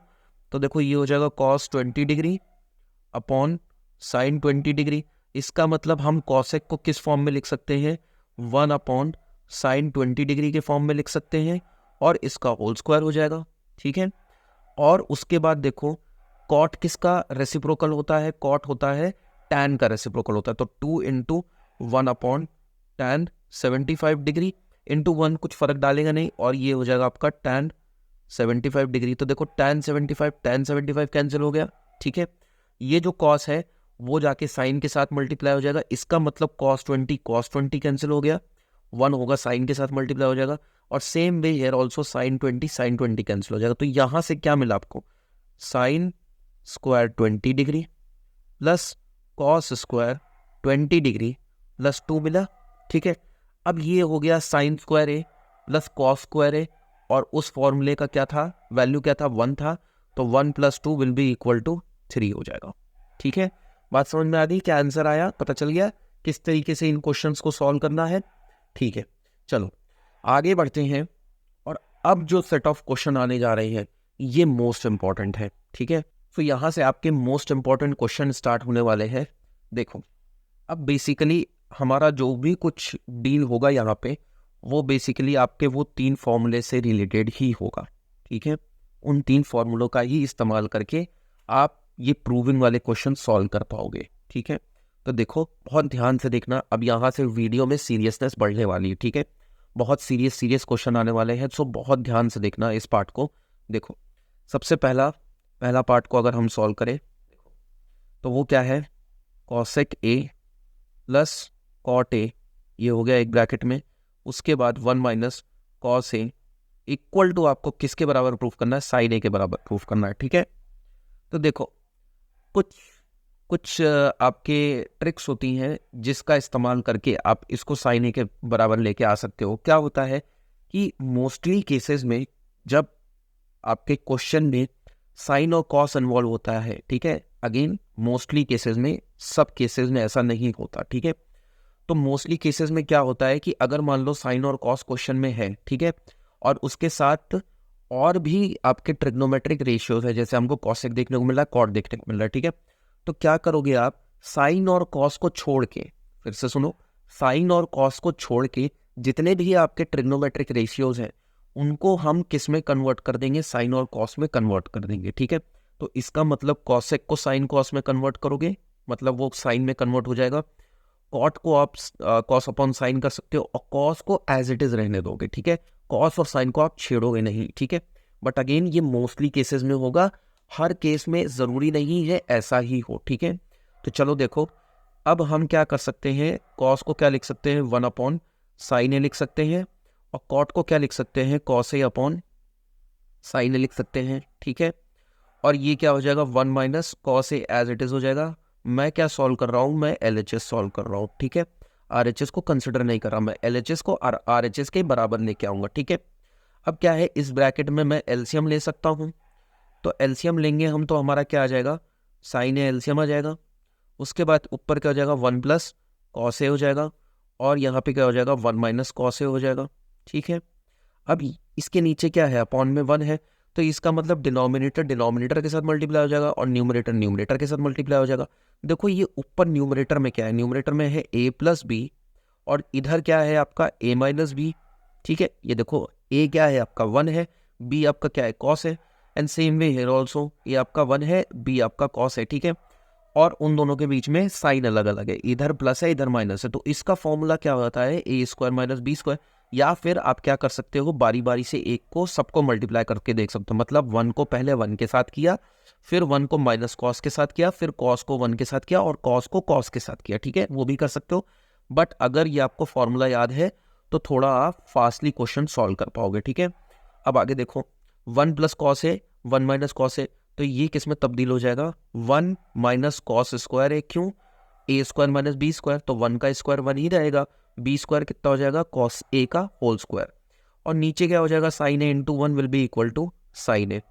तो देखो ये हो जाएगा cos 20 degree upon sine 20 degree. इसका मतलब हम कॉसेक को किस फॉर्म में लिख सकते हैं, 1 अपॉन साइन 20 डिग्री के फॉर्म में लिख सकते हैं, और इसका होल स्क्वायर हो जाएगा। ठीक है, और उसके बाद देखो कॉट किसका रेसिप्रोकल होता है, कॉट होता है tan का रेसिप्रोकल होता है, तो 2 into 1 upon tan 75 degree into 1, कुछ फर्क डालेगा नहीं, और ये हो जाएगा आपका tan 75 डिग्री। तो देखो tan 75 कैंसिल हो गया। ठीक है, ये जो कॉस है वो जाके साइन के साथ मल्टीप्लाई हो जाएगा, इसका मतलब cos 20 कैंसिल हो गया, 1 होगा साइन के साथ मल्टीप्लाई हो जाएगा, और same way here also sin 20 cancel हो जाएगा। तो यहाँ से क्या मिला आपको, sine square 20 degree plus cos square 20 degree plus 2 मिला। ठीक है, अब ये हो गया sine square A plus cos square A, और उस फॉर्मूले का क्या था, वैल्यू क्या था, 1 था, तो 1 + 2 विल बी इक्वल टू 3 हो जाएगा। ठीक है, बात समझ में आ गई, क्या आंसर आया, पता चल गया किस तरीके से इन क्वेश्चंस को सॉल्व करना है। ठीक है, चलो आगे बढ़ते हैं, और अब जो सेट ऑफ क्वेश्चन आने जा रहे हैं ये मोस्ट इंपॉर्टेंट है। ठीक है, तो यहाँ से आपके मोस्ट इंपॉर्टेंट क्वेश्चन स्टार्ट होने वाले हैं। देखो, अब बेसिकली हमारा जो भी कुछ डील होगा यहाँ पे, वो बेसिकली आपके वो 3 फॉर्मूले से रिलेटेड ही होगा। ठीक है, उन 3 फॉर्मूलों का ही इस्तेमाल करके आप ये प्रूविंग वाले क्वेश्चन सॉल्व कर पाओगे। ठीक है, तो देखो बहुत ध्यान से देखना, अब यहाँ से वीडियो में सीरियसनेस बढ़ने वाली है। ठीक है, बहुत सीरियस क्वेश्चन आने वाले हैं, सो बहुत ध्यान से देखना इस पार्ट को। देखो, सबसे पहला पार्ट को अगर हम सॉल्व करें तो वो क्या है, cosec A plus cot A, ये हो गया एक ब्रैकेट में, उसके बाद 1 minus cos A equal to आपको किसके बराबर प्रूफ करना है, साइन ए के बराबर प्रूफ करना है। ठीक है, तो देखो कुछ आपके ट्रिक्स होती हैं जिसका इस्तेमाल करके आप इसको साइन ए के बराबर लेके आ सकते हो। क्या होता है कि मोस्टली केसेस में जब आपके क्वेश्चन में साइन और कॉस इन्वॉल्व होता है, ठीक है, अगेन मोस्टली केसेस में, सब केसेस में ऐसा नहीं होता। ठीक है, तो मोस्टली केसेस में क्या होता है कि अगर मान लो साइन और कॉस क्वेश्चन में है, ठीक है, और उसके साथ और भी आपके ट्रिग्नोमेट्रिक रेशियोज है, जैसे हमको कॉसेक देखने को मिल रहा है, कॉट देखने को मिल रहा है। ठीक है, तो क्या करोगे आप, साइन और कॉस को छोड़ के, फिर से सुनो, साइन और कॉस को छोड़ के जितने भी आपके ट्रिग्नोमेट्रिक रेशियोज हैं उनको हम किस में कन्वर्ट कर देंगे, साइन और कॉस में कन्वर्ट कर देंगे। ठीक है, तो इसका मतलब कॉसेक को साइन कॉस में कन्वर्ट करोगे, मतलब वो साइन में कन्वर्ट हो जाएगा। कॉट को आप कॉस अपॉन साइन कर सकते हो, और कॉस को एज इट इज रहने दोगे। ठीक है, कॉस और साइन को आप छेड़ोगे नहीं। ठीक है, बट अगेन ये मोस्टली केसेस में होगा, हर केस में ज़रूरी नहीं है ऐसा ही हो। ठीक है, तो चलो देखो, अब हम क्या कर सकते हैं, कॉस को क्या लिख सकते हैं, 1 अपॉन साइन ए लिख सकते हैं, और कॉट को क्या लिख सकते हैं, कॉस ए अपॉन साइन ए लिख सकते हैं। ठीक है, और ये क्या हो जाएगा, 1 minus cos A as it is हो जाएगा। मैं क्या सॉल्व कर रहा हूँ, मैं LHS सॉल्व कर रहा हूँ। ठीक है, RHS को कंसिडर नहीं कर रहा, मैं LHS को RHS के बराबर लेके आऊँगा। ठीक है, अब क्या है, इस ब्रैकेट में मैं एलसीएम ले सकता हूँ, तो एलसीएम लेंगे हम, तो हमारा क्या आ जाएगा, साइन ए एलसीएम आ जाएगा। उसके बाद ऊपर क्या हो जाएगा, 1 प्लस कॉस ए हो जाएगा, और यहाँ पे क्या हो जाएगा, 1 माइनस कॉस ए हो जाएगा। ठीक है, अब इसके नीचे क्या है, अपॉन में 1 है, तो इसका मतलब डिनोमिनेटर के साथ मल्टीप्लाई हो जाएगा, और न्यूमरेटर के साथ मल्टीप्लाई हो जाएगा। देखो ये ऊपर न्यूमरेटर में क्या है, न्यूमरेटर में है a प्लस बी, और इधर क्या है आपका a माइनस बी। ठीक है, ये देखो a क्या है आपका 1 है, b आपका क्या है, कॉस है, and same way here also, a आपका 1 है, b आपका कॉस है। ठीक है, और उन दोनों के बीच में साइन अलग अलग है, इधर प्लस है इधर माइनस है, तो इसका फॉर्मूला क्या होता है, a square minus B square. या फिर आप क्या कर सकते हो, बारी बारी से एक को सबको मल्टीप्लाई करके देख सकते हो, मतलब 1 को पहले 1 के साथ किया, फिर 1 को माइनस कॉस के साथ किया, फिर कॉस को 1 के साथ किया, और कॉस को कॉस के साथ किया। ठीक है, वो भी कर सकते हो, बट अगर ये आपको फॉर्मूला याद है तो थोड़ा आप फास्टली क्वेश्चन सॉल्व कर पाओगे। ठीक है, अब आगे देखो, 1 प्लस कॉस है, 1 माइनस कॉस है, तो ये किस में तब्दील हो जाएगा, 1 माइनस कॉस स्क्वायर है, क्यों, a square minus B square, तो 1 का स्क्वायर 1 ही रहेगा, बी स्क्वायर कितना हो जाएगा, कॉस ए का होल स्क्वायर, और नीचे क्या हो जाएगा, sine A into 1 will be equal to sine A.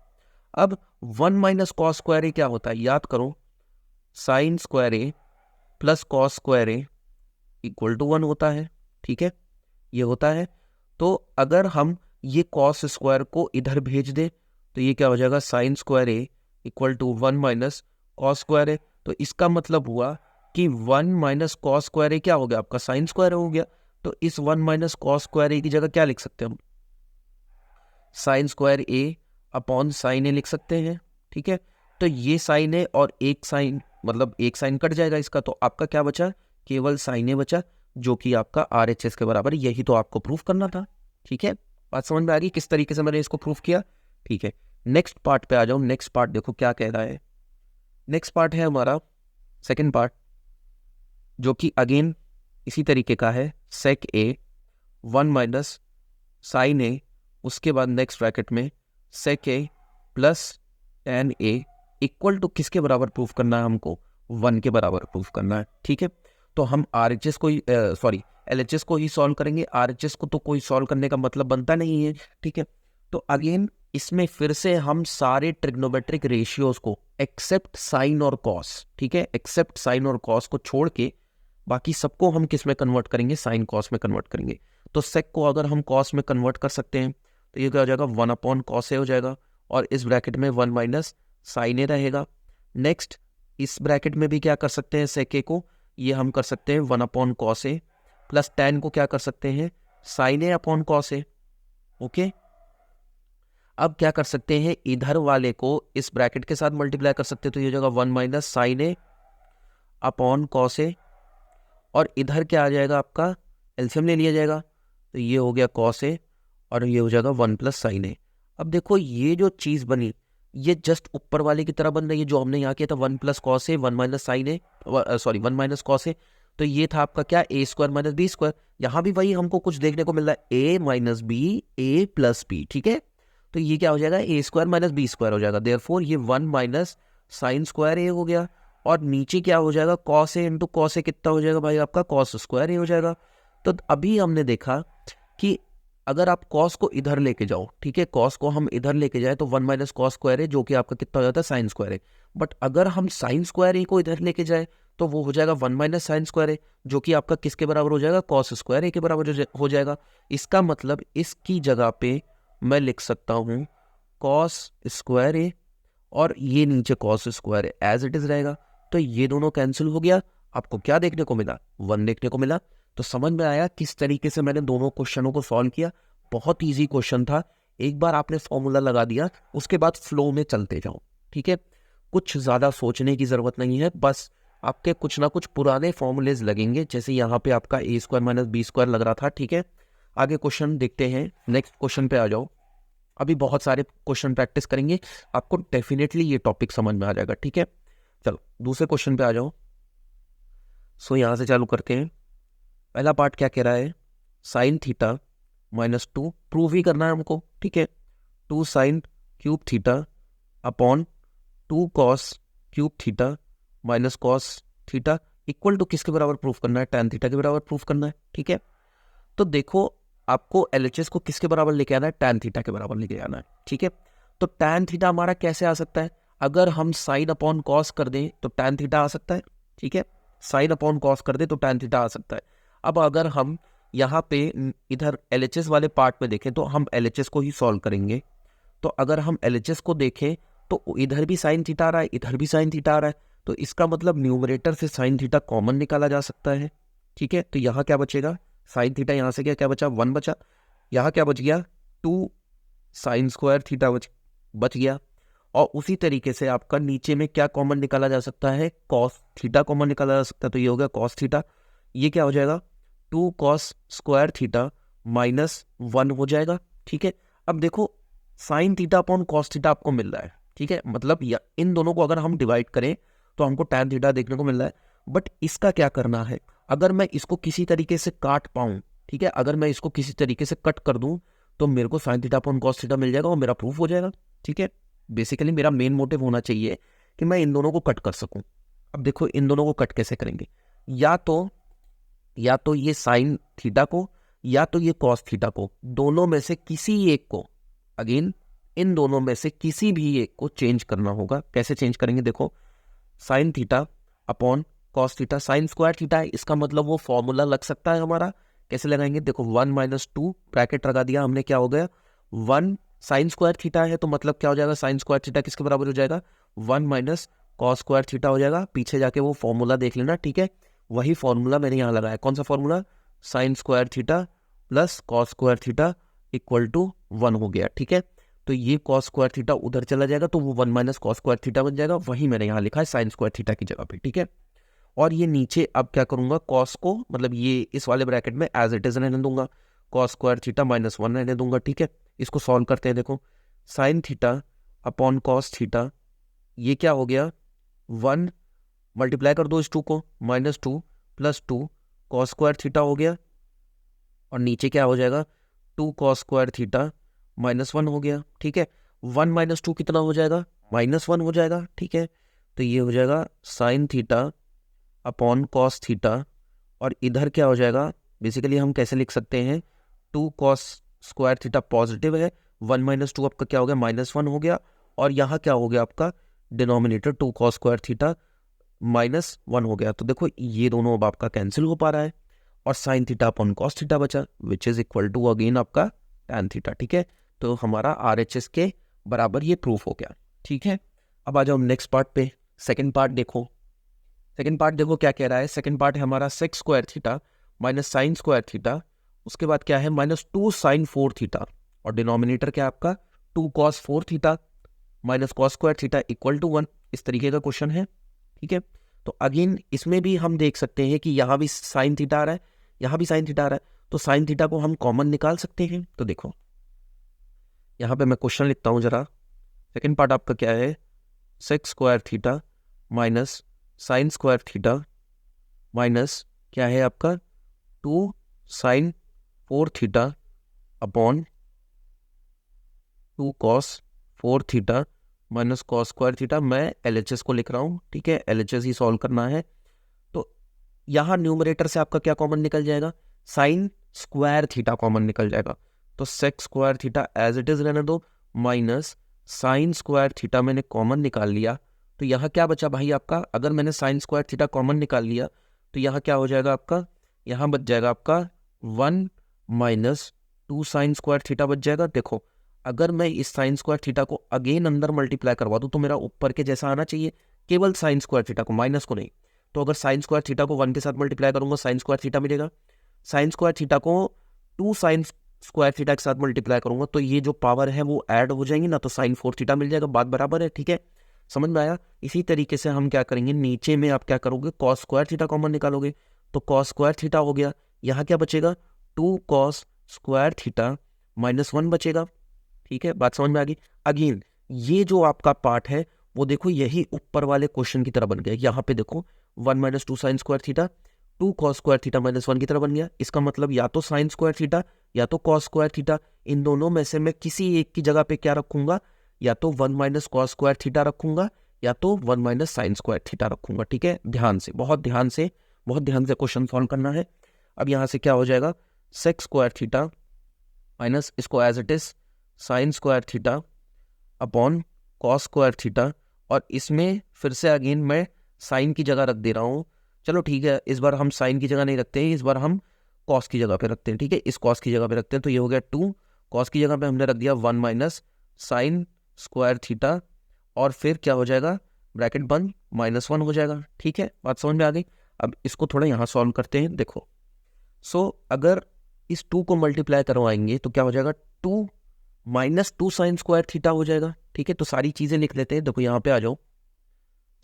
अब 1 माइनस कॉस स्क्वायर ए क्या होता है, याद करो, sine square A plus cos square A equal to 1 होता है। ठीक है, ये होता है, तो अगर हम ये कॉस स्क्वायर को इधर भेज दें तो ये क्या हो जाएगा, sine square A equal to 1 minus cos square A, तो इसका मतलब हुआ कि 1 माइनस कॉस स्क्वायर ए क्या हो गया, आपका साइन स्क्वायर हो गया। तो इस 1 माइनस कॉस स्क्वायर ए की जगह क्या लिख सकते हैं हम, साइन स्क्वायर ए अपॉन साइन ए लिख सकते हैं। ठीक है, तो ये साइन ए और एक साइन, मतलब एक साइन कट जाएगा इसका, तो आपका क्या बचा, केवल साइन ए बचा, जो कि आपका RHS के बराबर। यही तो आपको प्रूफ करना था। ठीक है, बात समझ में आ गई किस तरीके से मैंने इसको प्रूफ किया। ठीक है, नेक्स्ट पार्ट पे आ जाओ। नेक्स्ट पार्ट देखो क्या कह रहा है, नेक्स्ट पार्ट है हमारा सेकेंड पार्ट जो कि अगेन इसी तरीके का है, सेक ए 1 माइनस साइन ए, उसके बाद नेक्स्ट ब्रैकेट में sec A plus tan A equal to किसके बराबर प्रूफ करना है हमको, 1 के बराबर प्रूफ करना है। ठीक है, तो हम RHS को ही LHS को ही सॉल्व करेंगे, RHS को तो कोई सॉल्व करने का मतलब बनता नहीं है। ठीक है, तो अगेन इसमें फिर से हम सारे ट्रिग्नोमेट्रिक रेशियोज को एक्सेप्ट साइन और कॉस, ठीक है, एक्सेप्ट साइन और कॉस को छोड़ के बाकी सबको हम किस में कन्वर्ट करेंगे, साइन कॉस में कन्वर्ट करेंगे। तो सेक को अगर हम कॉस में कन्वर्ट कर सकते हैं तो ये क्या हो जाएगा, 1 अपॉन कॉस ए हो जाएगा, और इस ब्रैकेट में 1 माइनस साइन ए रहेगा। नेक्स्ट इस ब्रैकेट में भी क्या कर सकते हैं, सेक ए को ये हम कर सकते हैं 1 अपॉन कॉस ए, प्लस टेन को क्या कर सकते हैं, sign A upon cos A. Okay, अब क्या कर सकते हैं, इधर वाले को इस ब्रैकेट के साथ मल्टीप्लाई कर सकते हैं, तो ये हो जाएगा 1 minus sign A upon cos A, और इधर क्या आ जाएगा आपका, एलसीएम ले लिया जाएगा, तो ये हो गया कॉस ए और ये हो जाएगा 1 प्लस साइन ए। अब देखो ये जो चीज़ बनी ये जस्ट ऊपर वाले की तरह बन रही है जो हमने यहाँ किया था, 1 प्लस कॉस ए 1 माइनस साइन ए, 1 माइनस कॉस ए, तो ये था आपका क्या, ए स्क्वायर माइनस बी स्क्वायर। यहाँ भी वही हमको कुछ देखने को मिल रहा है, ए माइनस बी ए प्लस बी। ठीक है, तो ये क्या हो जाएगा, A square minus B square हो जाएगा, देयरफॉर ये 1 माइनस साइन स्क्वायर ए हो गया, और नीचे क्या हो जाएगा, cos A into cos A कितना हो जाएगा भाई आपका, कॉस स्क्वायर ए हो जाएगा। तो अभी हमने देखा कि अगर आप कॉस को इधर लेके जाओ, ठीक है, कॉस को हम इधर लेके जाए तो 1 माइनस कॉस स्क्वायर है जो कि आपका कितना हो जाता है, साइन स्क्वायर है। बट अगर हम साइन स्क्वायर ए को इधर लेके जाए तो वो हो जाएगा 1 माइनस साइन स्क्वायर ए, जो कि आपका किसके बराबर हो जाएगा, कॉस स्क्वायर ए के बराबर हो जाएगा। इसका मतलब इसकी जगह पे मैं लिख सकता हूँ कॉस स्क्वायर ए, और ये नीचे cos square A as it is रहेगा, तो ये दोनों कैंसिल हो गया। आपको क्या देखने को मिला, 1 देखने को मिला। तो समझ में आया किस तरीके से मैंने दोनों क्वेश्चनों को सॉल्व किया। बहुत इजी क्वेश्चन था, एक बार आपने फॉर्मूला लगा दिया उसके बाद फ्लो में चलते जाओ। ठीक है, कुछ ज़्यादा सोचने की ज़रूरत नहीं है, बस आपके कुछ ना कुछ पुराने फॉर्मूलेज लगेंगे, जैसे यहाँ पे आपका ए स्क्वायर माइनस बी स्क्वायर लग रहा था। ठीक है, आगे क्वेश्चन देखते हैं, नेक्स्ट क्वेश्चन पे आ जाओ। अभी बहुत सारे क्वेश्चन प्रैक्टिस करेंगे, आपको डेफिनेटली ये टॉपिक समझ में आ जाएगा। ठीक है, चलो दूसरे क्वेश्चन पे आ जाओ। सो यहाँ से चालू करते हैं। पहला पार्ट क्या कह रहा है, साइन थीटा माइनस 2 प्रूव ही करना है हमको। ठीक है, 2 sine cube theta upon 2 cos cube theta minus cos theta equal to किसके बराबर प्रूफ करना है, tan थीटा के बराबर प्रूफ करना है। ठीक है, तो देखो आपको LHS को किसके बराबर लेके आना है, tan थीटा के बराबर लेके आना है। ठीक है, तो tan थीटा हमारा कैसे आ सकता है, अगर हम साइन अपॉन कॉस कर दें तो tan थीटा आ सकता है। ठीक है, साइन अपॉन कॉस कर दें तो tan थीटा आ सकता है। अब अगर हम यहाँ पे इधर LHS वाले पार्ट में देखें तो हम LHS को ही सॉल्व करेंगे। तो अगर हम LHS को देखें तो इधर भी साइन थीटा आ रहा है, इधर भी साइन थीटा आ रहा है, तो इसका मतलब न्यूमरेटर से साइन थीटा कॉमन निकाला जा सकता है। ठीक है, तो यहाँ क्या बचेगा, साइन थीटा यहाँ से क्या बचा, 1 बचा, यहाँ क्या बच गया, 2 साइन स्क्वायर थीटा बच गया। और उसी तरीके से आपका नीचे में क्या कॉमन निकाला जा सकता है, कॉस थीटा कॉमन निकाला जा सकता है, तो ये हो गया कॉस थीटा, ये क्या हो जाएगा 2 कॉस स्क्वायर थीटा माइनस 1 हो जाएगा। ठीक है, अब देखो sign theta upon cos theta आपको मिल रहा है। ठीक है, मतलब इन दोनों को अगर हम डिवाइड करें तो हमको tan थीटा देखने को मिल रहा है, बट इसका क्या करना है, अगर मैं इसको किसी तरीके से काट पाऊँ, ठीक है, अगर मैं इसको किसी तरीके से कट कर दूं तो मेरे को sine theta upon cos theta मिल जाएगा और मेरा प्रूफ हो जाएगा। ठीक है, बेसिकली मेरा मेन मोटिव होना चाहिए कि मैं इन दोनों को कट कर सकूं। अब देखो इन दोनों को कट कैसे करेंगे, या तो ये साइन थीटा को या तो ये कॉस थीटा को, दोनों में से किसी एक को, अगेन इन दोनों में से किसी भी एक को चेंज करना होगा। कैसे चेंज करेंगे, देखो sign theta upon cos theta, sign square theta है, इसका मतलब वो फॉर्मूला लग सकता है हमारा। कैसे लगाएंगे, देखो 1 माइनस 2 ब्रैकेट लगा दिया हमने, क्या हो गया 1 साइन स्क्वायर थीटा है, तो मतलब क्या हो जाएगा, साइन स्क्वायर थीटा किसके बराबर हो जाएगा, 1 माइनस कॉस स्क्वायर थीटा हो जाएगा। पीछे जाके वो फॉर्मूला देख लेना। ठीक है, वही फॉर्मूला मैंने यहाँ लगाया, कौन सा formula, sine square theta plus cos square theta equal to 1 हो गया। ठीक है, तो ये कॉस स्क्वायर थीटा उधर चला जाएगा तो वो 1 माइनस कॉस स्क्वायर थीटा बन जाएगा, वही मैंने यहाँ लिखा है साइन स्क्वायर थीटा की जगह पे। ठीक है, और ये नीचे अब क्या करूंगा, कॉस को मतलब ये इस वाले ब्रैकेट में एज इट इज रहने दूंगा, कॉस स्क्वायर थीटा माइनस 1 रहने दूंगा। ठीक है, इसको सॉल्व करते हैं। देखो sign theta upon cos theta, ये क्या हो गया 1 मल्टीप्लाई कर दो इस 2 को, -2 + 2 कॉस स्क्वायर थीटा हो गया, और नीचे क्या हो जाएगा, 2 कॉस स्क्वायर थीटा -1 हो गया। ठीक है, 1 - 2 कितना हो जाएगा, -1 हो जाएगा। ठीक है, तो ये हो जाएगा sign theta upon cos theta, और इधर क्या हो जाएगा, बेसिकली हम कैसे लिख सकते हैं, 2 कॉस स्क्वायर थीटा पॉजिटिव है, 1 - 2 आपका क्या हो गया, -1 हो गया, और यहाँ क्या हो गया आपका डिनोमिनेटर 2 कॉस स्क्वायर थीटा -1 हो गया। तो देखो ये दोनों अब आपका कैंसिल हो पा रहा है, और sine theta upon cos theta बचा, which is equal to again आपका टैन थीटा। ठीक है, तो हमारा RHS के बराबर ये प्रूफ हो गया। ठीक है, अब आ जाओ नेक्स्ट पार्ट पे। सेकंड पार्ट देखो, सेकंड पार्ट देखो क्या कह रहा है। सेकंड पार्ट है हमारा sec square theta minus sine square theta, उसके बाद क्या है -2 साइन 4 थीटा, और डिनोमिनेटर क्या है आपका 2 cos 4 theta minus cos square theta equal to 1। इस तरीके का क्वेश्चन है। ठीक है, तो अगेन इसमें भी हम देख सकते हैं कि यहाँ भी साइन थीटा आ रहा है, यहाँ भी साइन थीटा आ रहा है, तो साइन थीटा को हम कॉमन निकाल सकते हैं। तो देखो यहाँ पे मैं क्वेश्चन लिखता हूँ जरा। सेकंड पार्ट आपका क्या है, sec square theta minus sine square theta minus क्या है आपका 2 sine 4 theta upon 2 cos 4 theta minus cos square theta. मैं LHS को लिख रहा हूँ। ठीक है, LHS ही सॉल्व करना है। तो यहाँ न्यूमरेटर से आपका क्या कॉमन निकल जाएगा, साइन स्क्वायर थीटा कॉमन निकल जाएगा। तो sec square theta as it is रहने दो, माइनस साइन स्क्वायर थीटा मैंने कॉमन निकाल लिया। तो यहाँ क्या बचा भाई आपका, अगर मैंने साइन स्क्वायर थीटा कॉमन निकाल लिया तो यहाँ क्या हो जाएगा आपका, यहाँ बच जाएगा आपका 1 - 2 साइन स्क्वायर थीटा बच जाएगा। देखो अगर मैं इस साइन स्क्वायर थीटा को अगेन अंदर मल्टीप्लाई करवा दूँ तो मेरा ऊपर के जैसा आना चाहिए, केवल साइन स्क्वायर थीटा को, माइनस को नहीं। तो अगर साइन स्क्वायर थीटा को 1 के साथ मल्टीप्लाई करूंगा साइन स्क्वायर थीटा मिलेगा, साइन स्क्वायर थीटा को 2 साइन स्क्वायर थीटा के साथ मल्टीप्लाई करूंगा तो ये जो पावर है वो ऐड हो जाएंगी ना, तो साइन 4 थीटा मिल जाएगा। बात बराबर है। ठीक है, समझ में आया। इसी तरीके से हम क्या करेंगे, नीचे में आप क्या करोगे, कॉस स्क्वायर थीटा कॉमन निकालोगे, तो कॉस स्क्वायर थीटा हो गया, यहाँ क्या बचेगा 2 कॉस स्क्वायर थीटा -1 बचेगा। ठीक है, बात समझ में आ गई। अगेन ये जो आपका पार्ट है वो देखो यही ऊपर वाले क्वेश्चन की तरह बन गया। यहाँ पे देखो 1 - 2 sine square theta 2 cos square theta -1 की तरह बन गया। इसका मतलब या तो साइन स्क्वायर थीटा या तो कॉस स्क्वायर थीटा, इन दोनों में से मैं किसी एक की जगह पे क्या रखूंगा, या तो 1 - कॉस स्क्वायर थीटा रखूंगा या तो 1 - साइन स्क्वायर थीटा रखूंगा। ठीक है, ध्यान से, बहुत ध्यान से, बहुत ध्यान से क्वेश्चन सॉल्व करना है। अब यहाँ से क्या हो जाएगा, सेक स्क्वायर थीटा माइनस इसको as it is sine square theta upon cos square theta, और इसमें फिर से अगेन मैं साइन की जगह रख दे रहा हूँ। चलो ठीक है, इस बार हम साइन की जगह नहीं रखते हैं, इस बार हम कॉस की जगह पे रखते हैं। ठीक है, इस कॉस की जगह पे रखते हैं, तो ये हो गया 2 कॉस की जगह पे हमने रख दिया 1 - साइन स्क्वायर थीटा, और फिर क्या हो जाएगा, ब्रैकेट बंद, -1 हो जाएगा। ठीक है, बात समझ में आ गई। अब इसको थोड़ा यहाँ सॉल्व करते हैं। देखो अगर इस 2 को मल्टीप्लाई करवाएंगे तो क्या हो जाएगा, 2 - 2 साइन स्क्वायर थीटा हो जाएगा। ठीक है, तो सारी चीजें लिख लेते हैं। देखो यहाँ पे आ जाओ।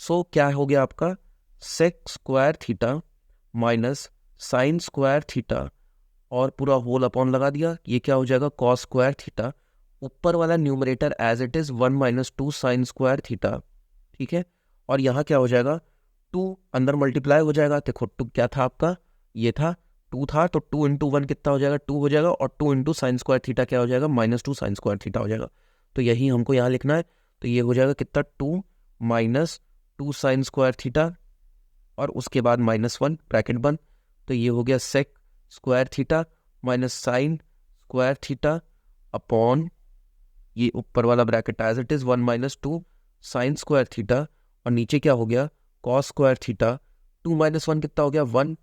क्या हो गया आपका, sec square theta minus sine square theta, और पूरा होल अपॉन लगा दिया, ये क्या हो जाएगा, कॉस स्क्वायर थीटा। ऊपर वाला numerator as it is 1 - 2 sine square theta. ठीक है, और यहाँ क्या हो जाएगा, 2 अंदर मल्टीप्लाई हो जाएगा। देखो 2 क्या था आपका, ये था 2 था, तो 2 × 1 कितना हो जाएगा, 2 हो जाएगा, और 2 × साइन स्क्वायर थीटा क्या हो जाएगा, -2 साइन स्क्वायर थीटा हो जाएगा। तो यही हमको यहाँ लिखना है। तो ये हो जाएगा कितना, 2 - 2 साइन स्क्वायर थीटा, और उसके बाद -1 ब्रैकेट बंद। तो ये हो गया sec square theta minus sine square theta upon ये ऊपर वाला bracket as it is 1 - 2 sine square theta, और नीचे क्या हो गया, कॉस स्क्वायर थीटा। 2 - 1 कितना हो गया, 1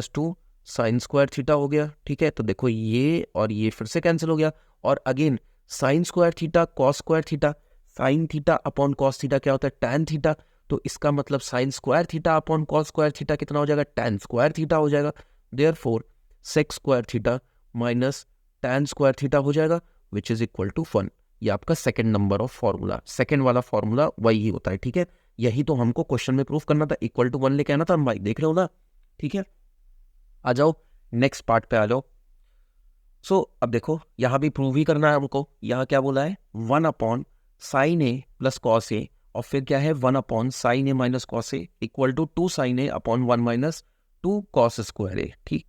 - 2 साइन स्क्वायर थीटा हो गया। ठीक है, तो देखो ये और ये फिर से कैंसिल हो गया, और again sine square theta cos square theta, sine theta upon cos theta क्या होता है, टैन थीटा। तो इसका मतलब sine square theta upon cos square theta कितना हो जाएगा, टैन स्क्वायर थीटा हो जाएगा। Therefore sec square theta minus tan square theta हो जाएगा, विच इज इक्वल टू 1। ये आपका second number of formula, second वाला फॉर्मूला वही होता है। ठीक है, यही तो हमको क्वेश्चन में प्रूफ करना था, इक्वल टू 1 लेके आना था हम भाई, देख रहे हो ना। ठीक है, आ जाओ नेक्स्ट पार्ट पे आ जाओ। अब देखो यहाँ भी प्रूव ही करना है हमको। यहाँ क्या बोला है, 1 upon sine A plus cos A और फिर क्या है 1 upon sine A minus cos A equal to 2 sine A upon 1 minus 2 cos square A. ठीक,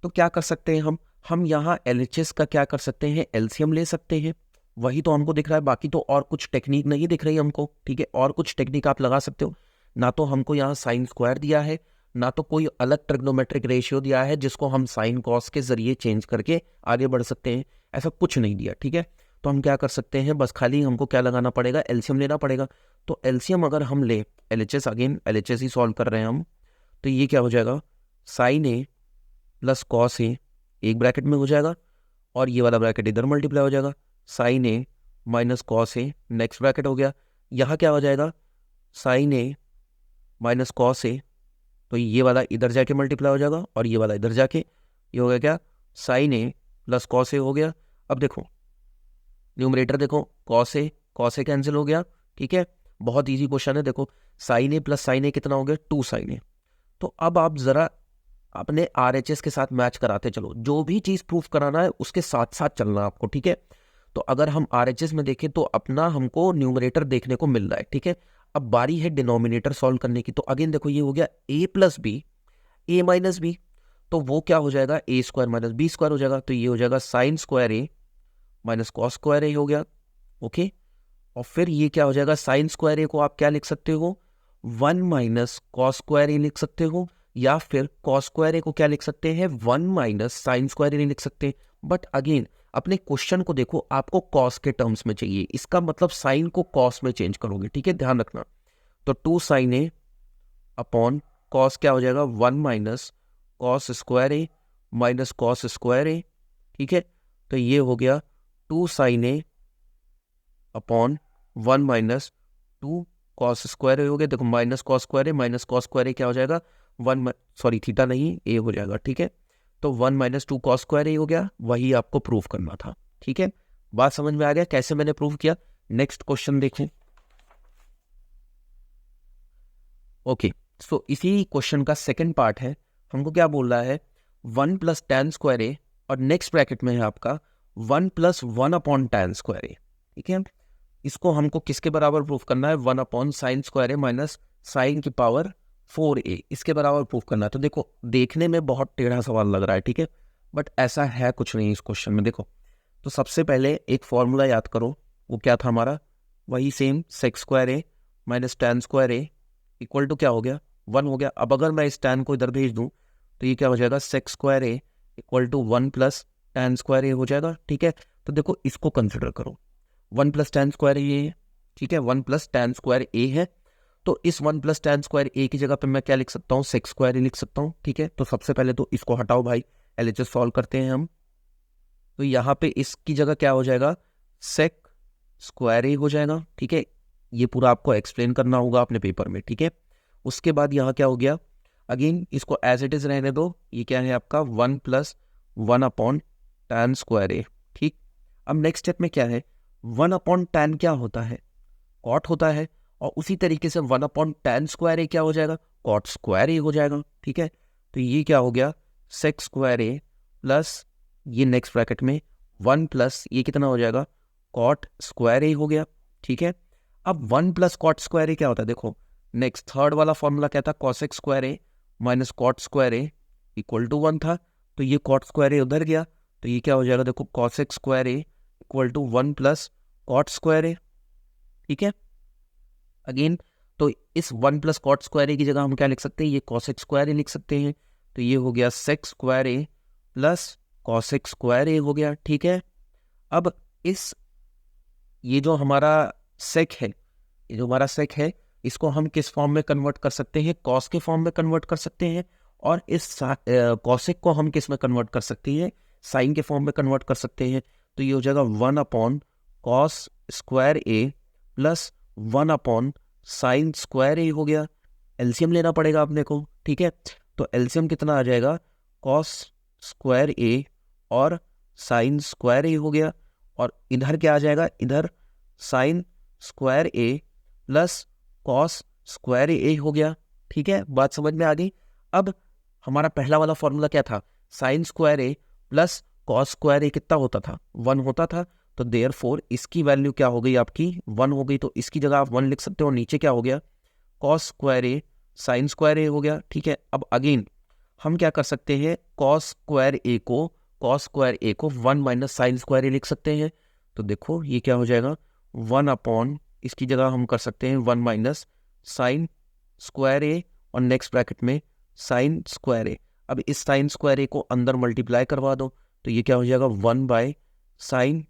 तो क्या कर सकते हैं हम यहाँ LHS का क्या कर सकते हैं, LCM ले सकते हैं। वही तो हमको दिख रहा है, बाकी तो और कुछ टेक्निक नहीं दिख रही हमको। ठीक है, और कुछ टेक्निक आप लगा सकते हो। ना तो हमको यहाँ साइन स्क्वायर दिया है, ना तो कोई अलग ट्रिग्नोमेट्रिक रेशियो दिया है जिसको हम साइन कॉस के जरिए चेंज करके आगे बढ़ सकते हैं, ऐसा कुछ नहीं दिया। ठीक है, तो हम क्या कर सकते हैं, बस खाली हमको क्या लगाना पड़ेगा, LCM लेना पड़ेगा। तो LCM अगर हम ले LHS, अगेन LHS ही सॉल्व कर रहे हैं हम, तो ये क्या हो जाएगा, साइन ए प्लस कॉस ए एक ब्रैकेट में हो जाएगा, और ये वाला ब्रैकेट इधर मल्टीप्लाई हो जाएगा, sine A minus cos A next bracket हो गया। यहाँ क्या हो जाएगा, साइन ए माइनस कॉस ए, तो ये वाला इधर जाके मल्टीप्लाई हो जाएगा, और ये वाला इधर जाके, ये हो गया क्या, sign A plus cos a हो गया। अब देखो न्यूमरेटर देखो, कॉस ए कैंसिल हो गया। ठीक है, बहुत इजी क्वेश्चन है। देखो साइन ए प्लस साइन ए कितना हो गया, 2 साइन ए। तो अब आप जरा अपने RHS के साथ मैच कराते चलो, जो भी चीज प्रूफ कराना है उसके साथ साथ चलना आपको। ठीक है, तो अगर हम RHS में देखें तो अपना हमको न्यूमरेटर देखने को मिल रहा है। ठीक है, अब बारी है डिनोमिनेटर सॉल्व करने की। तो अगेन देखो ये हो गया a plus B, A minus B, तो वो क्या हो जाएगा, A square minus B square हो जाएगा। तो ये हो जाएगा sine square A minus cos square A हो गया। ओके, और फिर ये क्या हो जाएगा, साइन स्क्वायर ए को आप क्या लिख सकते हो, 1 माइनस कॉस स्क्वायर ए लिख सकते हो, या फिर कॉस स्क्वायर ए को क्या लिख सकते हैं, 1 माइनस साइन स्क्वायर ए लिख सकते हैं। बट अगेन अपने क्वेश्चन को देखो, आपको कॉस के टर्म्स में चाहिए, इसका मतलब साइन को कॉस में चेंज करोगे। ठीक है, ध्यान रखना। तो 2 साइन ए अपॉन कॉस क्या हो जाएगा, 1 minus cos square A minus cos square A. ठीक है, तो ये हो गया 2 sine A upon 1 minus 2 cos square A हो गया। देखो minus cos square A minus cos square ए क्या हो जाएगा, 1 सॉरी थीटा नहीं, ए हो जाएगा। ठीक है, तो 1 माइनस 2 कॉस स्क्वायर ए हो गया, वही आपको प्रूफ करना था। ठीक है, बात समझ में आ गया कैसे मैंने प्रूफ किया। नेक्स्ट क्वेश्चन देखें। ओके, सो इसी क्वेश्चन का सेकंड पार्ट है। हमको क्या बोल रहा है, 1 प्लस टेन स्क्वायर ए, और नेक्स्ट ब्रैकेट में है आपका 1 plus 1 upon ten square A. ठीक है, इसको हमको किसके बराबर प्रूफ करना है, 1 upon sign square A minus sign की पावर 4a, इसके बराबर प्रूफ करना है। तो देखो देखने में बहुत टेढ़ा सवाल लग रहा है, ठीक है, बट ऐसा है कुछ नहीं इस क्वेश्चन में। देखो तो सबसे पहले एक फॉर्मूला याद करो, वो क्या था हमारा, वही same, sec square A minus tan square A equal to क्या हो गया, 1 हो गया। अब अगर मैं इस टेन को इधर भेज दूं तो ये क्या हो जाएगा, sec square A equal to 1 plus tan square A हो जाएगा। ठीक है, तो देखो इसको कंसिडर करो, 1 प्लस टेन स्क्वायर ए है। ठीक है, 1 प्लस टेन स्क्वायर ए है, तो इस 1 प्लस टेन स्क्वायर ए की जगह पे मैं क्या लिख सकता हूँ, सेक स्क्वायर ए लिख सकता हूँ। ठीक है, तो सबसे पहले तो इसको हटाओ भाई, LHS सॉल्व करते हैं हम। तो यहाँ पे इसकी जगह क्या हो जाएगा, सेक स्क्वायर ए हो जाएगा। ठीक है, ये पूरा आपको एक्सप्लेन करना होगा अपने पेपर में। ठीक है, उसके बाद यहाँ क्या हो गया, अगेन इसको एज इट इज रहने दो, ये क्या है आपका 1 plus 1 upon ten square A. ठीक, अब नेक्स्ट स्टेप में क्या है, 1 अपॉन टेन क्या होता है, कॉट होता है, और उसी तरीके से 1 अपॉन टेन स्क्वायर ए क्या हो जाएगा, कॉट स्क्वायर ए हो जाएगा। ठीक है, तो ये क्या हो गया, सेक स्क्वायर ए प्लस ये नेक्स्ट ब्रैकेट में 1 प्लस ये कितना हो जाएगा, कॉट स्क्वायर ए हो गया। ठीक है, अब 1 प्लस कॉट स्क्वायर ए क्या होता है, देखो नेक्स्ट थर्ड वाला फॉर्मूला क्या था, cosec square A minus cot square A equal to 1 था, तो ये कॉट स्क्वायर ए उधर गया, तो ये क्या हो जाएगा, देखो cosec square A equal to 1 plus cot square A. ठीक है, अगेन तो इस 1 प्लस कॉट स्क्वायर ए की जगह हम क्या लिख सकते हैं, ये कॉसेक स्क्वायर ए लिख सकते हैं, तो ये हो गया sec square A plus cosec square A हो गया। ठीक है, अब इस ये जो हमारा सेक है, ये जो हमारा सेक है, इसको हम किस फॉर्म में कन्वर्ट कर सकते हैं, कॉस के फॉर्म में कन्वर्ट कर सकते हैं, और इस कॉसेक को हम किस में कन्वर्ट कर सकते हैं, साइन के फॉर्म में कन्वर्ट कर सकते हैं। तो ये हो जाएगा 1 upon cos square A plus 1 upon sign square A हो गया। एलसीएम लेना पड़ेगा अपने को। ठीक है, तो एलसीएम कितना आ जाएगा, कॉस स्क्वायर ए और साइन स्क्वायर ए हो गया, और इधर क्या आ जाएगा, इधर sign square A plus cos square A हो गया। ठीक है, बात समझ में आ गई। अब हमारा पहला वाला फॉर्मूला क्या था, साइन स्क्वायर ए प्लस कॉस स्क्वायर ए कितना होता था, 1 होता था, तो देयरफॉर इसकी वैल्यू क्या हो गई आपकी 1 हो गई, तो इसकी जगह आप 1 लिख सकते हो। नीचे क्या हो गया cos square A sign square A हो गया, ठीक है। अब अगेन हम क्या कर सकते हैं, कॉस स्क्वायर ए को 1 माइनस साइन स्क्वायर ए लिख सकते हैं। तो देखो ये क्या हो जाएगा 1 अपॉन, इसकी जगह हम कर सकते हैं 1 माइनस साइन स्क्वायर ए और नेक्स्ट ब्रैकेट में साइन स्क्वायर ए। अब इस साइन स्क्वायर ए को अंदर मल्टीप्लाई करवा दो, तो ये क्या हो जाएगा 1 by sine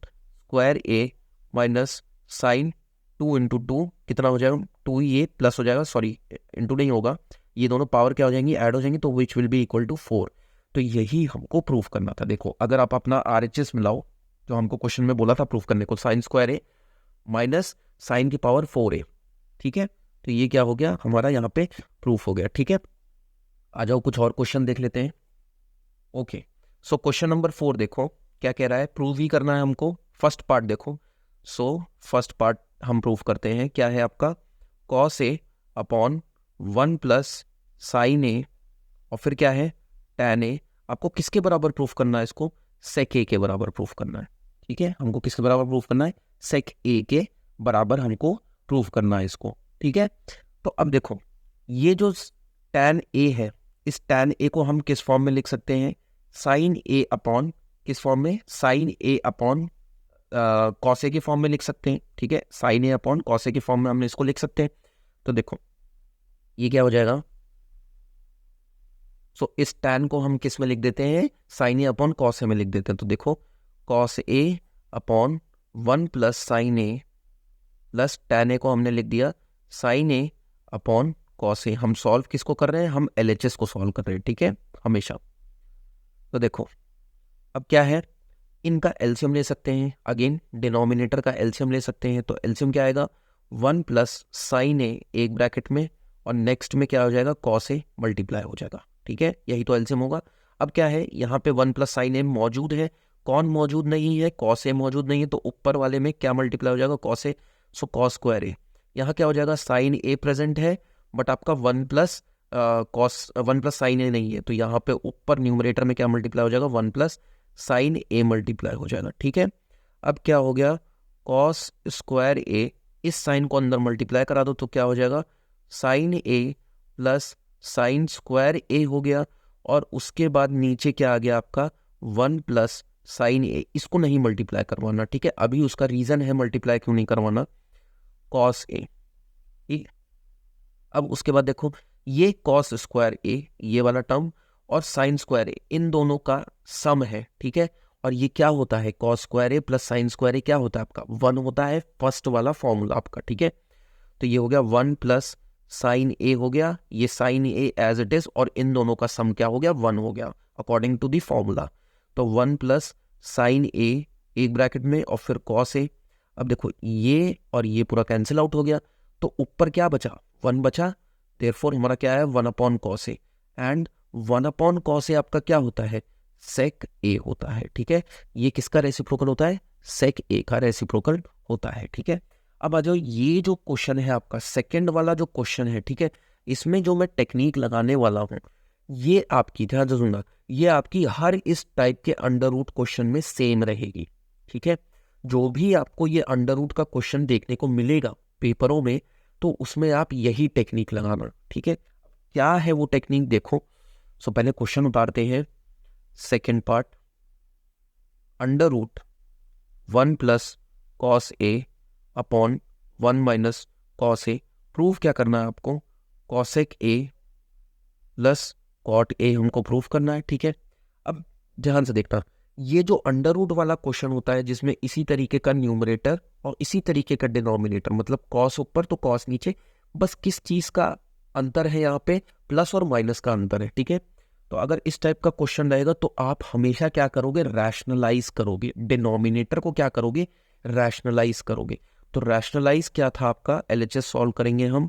square A minus sine 2 into 2 कितना हो जाएगा 2, ये प्लस हो जाएगा, सॉरी इंटू नहीं होगा, ये दोनों पावर क्या हो जाएंगी ऐड हो जाएंगी, तो which will be equal to 4। तो यही हमको प्रूफ करना था। देखो अगर आप अपना RHS मिलाओ जो हमको क्वेश्चन में बोला था प्रूफ करने को, sign square A minus sign की पावर 4a, ठीक है। तो ये क्या हो गया हमारा यहाँ पे प्रूफ हो गया, ठीक है। आ जाओ कुछ और क्वेश्चन देख लेते हैं। ओके, सो क्वेश्चन नंबर 4 देखो क्या कह रहा है, प्रूव ही करना है हमको। फर्स्ट पार्ट देखो, सो फर्स्ट पार्ट हम प्रूव करते हैं, क्या है आपका cos A upon 1 plus sign ए और फिर क्या है टैन ए। आपको किसके बराबर प्रूफ करना है इसको, सेक ए के बराबर प्रूफ करना है, ठीक है। हमको किसके बराबर प्रूफ करना है, सेक ए के बराबर हमको प्रूफ करना है इसको, ठीक है। तो अब देखो ये जो टैन ए है, इस टैन ए को हम किस फॉर्म में लिख सकते हैं, साइन ए अपॉन किस फॉर्म में, sign A upon cos A के फॉर्म में लिख सकते हैं, ठीक है। Sign A upon cos A के फॉर्म में हमने इसको लिख सकते हैं। तो देखो ये क्या हो जाएगा, सो इस टैन को हम किस में लिख देते हैं, साइन ए अपॉन कॉस ए में लिख देते हैं। तो देखो cos A upon 1 plus sign A plus tan A को हमने लिख दिया साइन ए अपॉन कॉस ए। हम सॉल्व किसको कर रहे हैं, हम LHS को सॉल्व कर रहे हैं, ठीक है, हमेशा। तो देखो अब क्या है, इनका एलसीएम ले सकते हैं, अगेन डिनोमिनेटर का एलसीएम ले सकते हैं। तो एलसीएम क्या आएगा 1 प्लस साइन ए एक ब्रैकेट में और नेक्स्ट में क्या हो जाएगा कॉस ए मल्टीप्लाई हो जाएगा, ठीक है, यही तो एलसीएम होगा। अब क्या है यहाँ पे 1 प्लस साइन ए मौजूद है, कौन मौजूद नहीं है, कॉस ए मौजूद नहीं है, तो ऊपर वाले में क्या मल्टीप्लाई हो जाएगा cos A, so cos square ए। यहाँ क्या हो जाएगा साइन ए प्रेजेंट है बट आपका 1 प्लस साइन ए नहीं है, तो यहाँ पे ऊपर न्यूमरेटर में क्या मल्टीप्लाई हो जाएगा 1 प्लस साइन ए मल्टीप्लाई हो जाएगा, ठीक है। अब क्या हो गया कॉस स्क्वायर ए, इस साइन को अंदर मल्टीप्लाई करा दो तो क्या हो जाएगा sine A plus sine square A हो गया, और उसके बाद नीचे क्या आ गया आपका 1 प्लस साइन ए। इसको नहीं मल्टीप्लाई करवाना, ठीक है, अभी उसका रीजन है मल्टीप्लाई क्यों नहीं करवाना, कॉस ए, ठीक। अब उसके बाद देखो ये कॉस स्क्वायर ए ये वाला टर्म और साइन स्क्वायर ए इन दोनों का सम है, ठीक है। और ये क्या होता है कॉस स्क्वायर ए प्लस साइन स्क्वायर ए क्या होता है आपका 1 होता है, फर्स्ट वाला फॉर्मूला आपका, ठीक है। तो ये हो गया 1 प्लस साइन ए हो गया, ये sine A as it is, और इन दोनों का सम क्या हो गया 1 हो गया अकॉर्डिंग टू दी फॉर्मूला। तो 1 प्लस साइन ए एक ब्रैकेट में और फिर कॉस ए। अब देखो ये और ये पूरा कैंसिल आउट हो गया, तो ऊपर क्या बचा 1 बचा, देयरफॉर हमारा क्या है 1 upon cos A, and 1 upon cos A आपका क्या होता है सेक ए होता है, ठीक है। ये किसका रेसिप्रोकल होता है, सेक ए का रेसिप्रोकल होता है, ठीक है। अब आ जाओ ये जो क्वेश्चन है आपका सेकंड वाला जो क्वेश्चन है, ठीक है, इसमें जो मैं टेक्निक लगाने वाला हूँ ये आपकी ध्यान से सुनना, ये आपकी हर इस टाइप के अंडर रूट क्वेश्चन में सेम रहेगी, ठीक है। जो भी आपको ये अंडर रूट का क्वेश्चन देखने को मिलेगा पेपरों में तो उसमें आप यही टेक्निक लगाना, ठीक है। क्या है वो टेक्निक देखो, सो पहले क्वेश्चन उतारते हैं। Second part, under root 1 plus cos A upon 1 minus cos A. Proof क्या करना है आपको, cosec A plus cot A हमको प्रूफ करना है, ठीक है। अब ध्यान से देखना, ये जो अंडर रूट वाला क्वेश्चन होता है जिसमें इसी तरीके का न्यूमरेटर और इसी तरीके का डिनोमिनेटर, मतलब कॉस ऊपर तो कॉस नीचे, बस किस चीज का अंतर है यहाँ पे, प्लस और माइनस का अंतर है, ठीक है। तो अगर इस टाइप का क्वेश्चन रहेगा तो आप हमेशा क्या करोगे, रैशनलाइज करोगे, डिनोमिनेटर को क्या करोगे, रैशनलाइज करोगे। तो रैशनलाइज क्या था आपका, LHS सॉल्व करेंगे हम।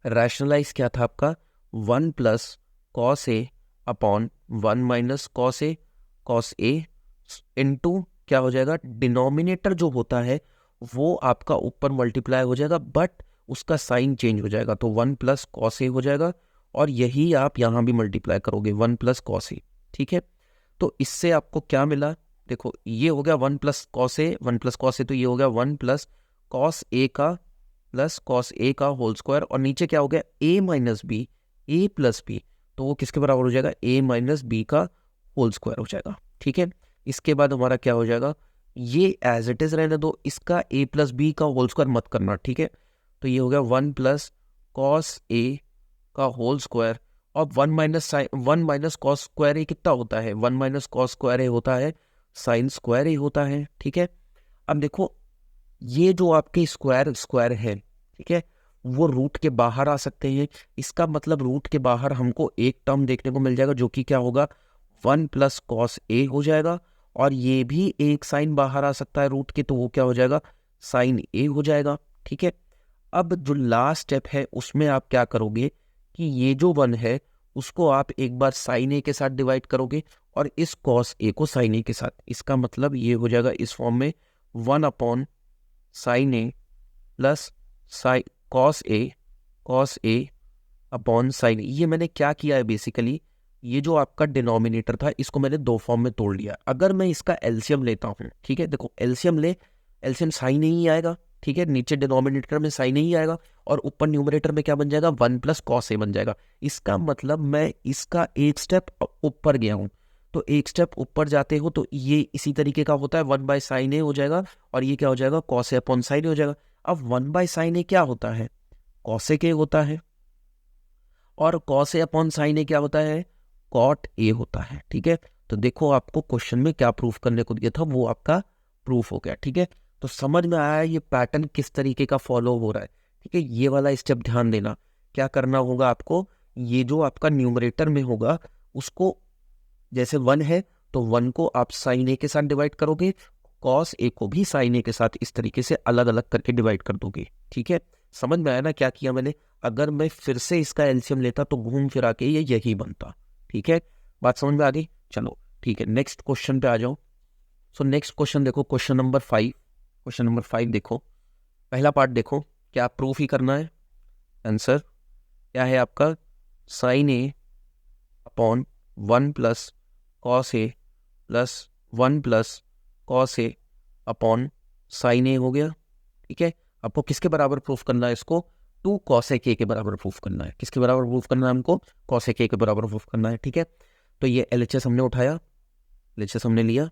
रैशनलाइज क्या था आपका 1 प्लस कॉस ए अपॉन 1 माइनस कॉस ए इनटू क्या हो जाएगा, डिनोमिनेटर जो होता है वो आपका ऊपर मल्टीप्लाई हो जाएगा बट उसका साइन चेंज हो जाएगा, तो 1 प्लस कॉस ए हो जाएगा, और यही आप यहाँ भी मल्टीप्लाई करोगे 1 प्लस कॉस ए, ठीक है। तो इससे आपको क्या मिला, देखो ये हो गया 1 प्लस कॉस ए, 1 प्लस कॉस ए, तो ये हो गया 1 प्लस कॉस ए का प्लस कॉस ए का होल स्क्वायर, और नीचे क्या हो गया ए माइनस बी, ए प्लस बी, तो वो किसके बराबर हो जाएगा, ए माइनस बी का होल स्क्वायर हो जाएगा। ठीक है, इसके बाद हमारा क्या हो जाएगा, ये एज इट इज रहने दो, इसका ए प्लस बी का होल स्क्वायर मत करना। ठीक है, तो ये हो गया 1 प्लस कॉस ए का होल स्क्वायर, और 1 माइनस कॉस स्क्वायर ए कितना होता है, 1 माइनस कॉस स्क्वायर ए होता है साइन स्क्वायर ए होता है। ठीक है, अब देखो ये जो आपके स्क्वायर स्क्वायर है, ठीक है, वो रूट के बाहर आ सकते हैं, इसका मतलब रूट के बाहर हमको एक टर्म देखने को मिल जाएगा जो कि क्या होगा 1 प्लस कॉस ए हो जाएगा, और ये भी एक साइन बाहर आ सकता है रूट के, तो वो क्या हो जाएगा साइन ए हो जाएगा। ठीक है, अब जो लास्ट स्टेप है उसमें आप क्या करोगे कि ये जो 1 है उसको आप एक बार साइन ए के साथ डिवाइड करोगे, और इस कॉस ए को साइन ए के साथ, इसका मतलब ये हो जाएगा इस फॉर्म में 1 upon sine A plus cos A upon sine ए। ये मैंने क्या किया है बेसिकली, ये जो आपका डिनोमिनेटर था इसको मैंने दो फॉर्म में तोड़ लिया। अगर मैं इसका एलसीएम लेता हूँ, ठीक है, देखो एलसीएम ले, एलसीएम साइन ही आएगा। ठीक है, नीचे डिनोमिनेटर में साइन ही आएगा, और ऊपर न्यूमरेटर में क्या बन जाएगा 1 प्लस कॉस ए बन जाएगा। इसका मतलब मैं इसका एक स्टेप ऊपर गया हूँ, तो एक स्टेप ऊपर जाते हो तो ये इसी तरीके का होता है 1 बाय साइन ए हो जाएगा, और ये क्या हो जाएगा कॉस ए अपॉन साइन ए हो जाएगा। अब 1 बाय साइन ए क्या होता है, कॉसेक ए होता है, और कॉस ए अपॉन साइन ए क्या होता है, कॉट ए होता है। ठीक है, तो देखो आपको क्वेश्चन में क्या प्रूफ करने को दिया था वो आपका प्रूफ हो गया। ठीक है, तो समझ में आया ये पैटर्न किस तरीके का फॉलो हो रहा है। ठीक है, ये वाला स्टेप ध्यान देना, क्या करना होगा आपको, ये जो आपका न्यूमरेटर में होगा उसको, जैसे 1 है तो 1 को आप साइन ए के साथ डिवाइड करोगे, कॉस ए को भी साइन ए के साथ इस तरीके से अलग अलग करके डिवाइड कर दोगे। ठीक है, समझ में आया ना क्या किया मैंने। अगर मैं फिर से इसका एलसीएम लेता तो घूम फिरा के ये यही बनता। ठीक है, बात समझ में आ गई। चलो ठीक है, नेक्स्ट क्वेश्चन पे आ जाओ। सो नेक्स्ट क्वेश्चन देखो, क्वेश्चन नंबर 5। क्वेश्चन नंबर 5 देखो, पहला पार्ट देखो, क्या प्रूफ ही करना है। आंसर क्या है आपका, sign A upon 1 plus cos A plus 1 plus cos A upon sine ए हो गया। ठीक है, आपको किसके बराबर प्रूफ करना है इसको, 2 कॉसेक ए के बराबर प्रूफ करना है। किसके बराबर प्रूफ करना है हमको, कॉसेक ए के बराबर प्रूफ करना है। ठीक है, तो ये एलएचएस हमने उठाया, एलएचएस हमने लिया,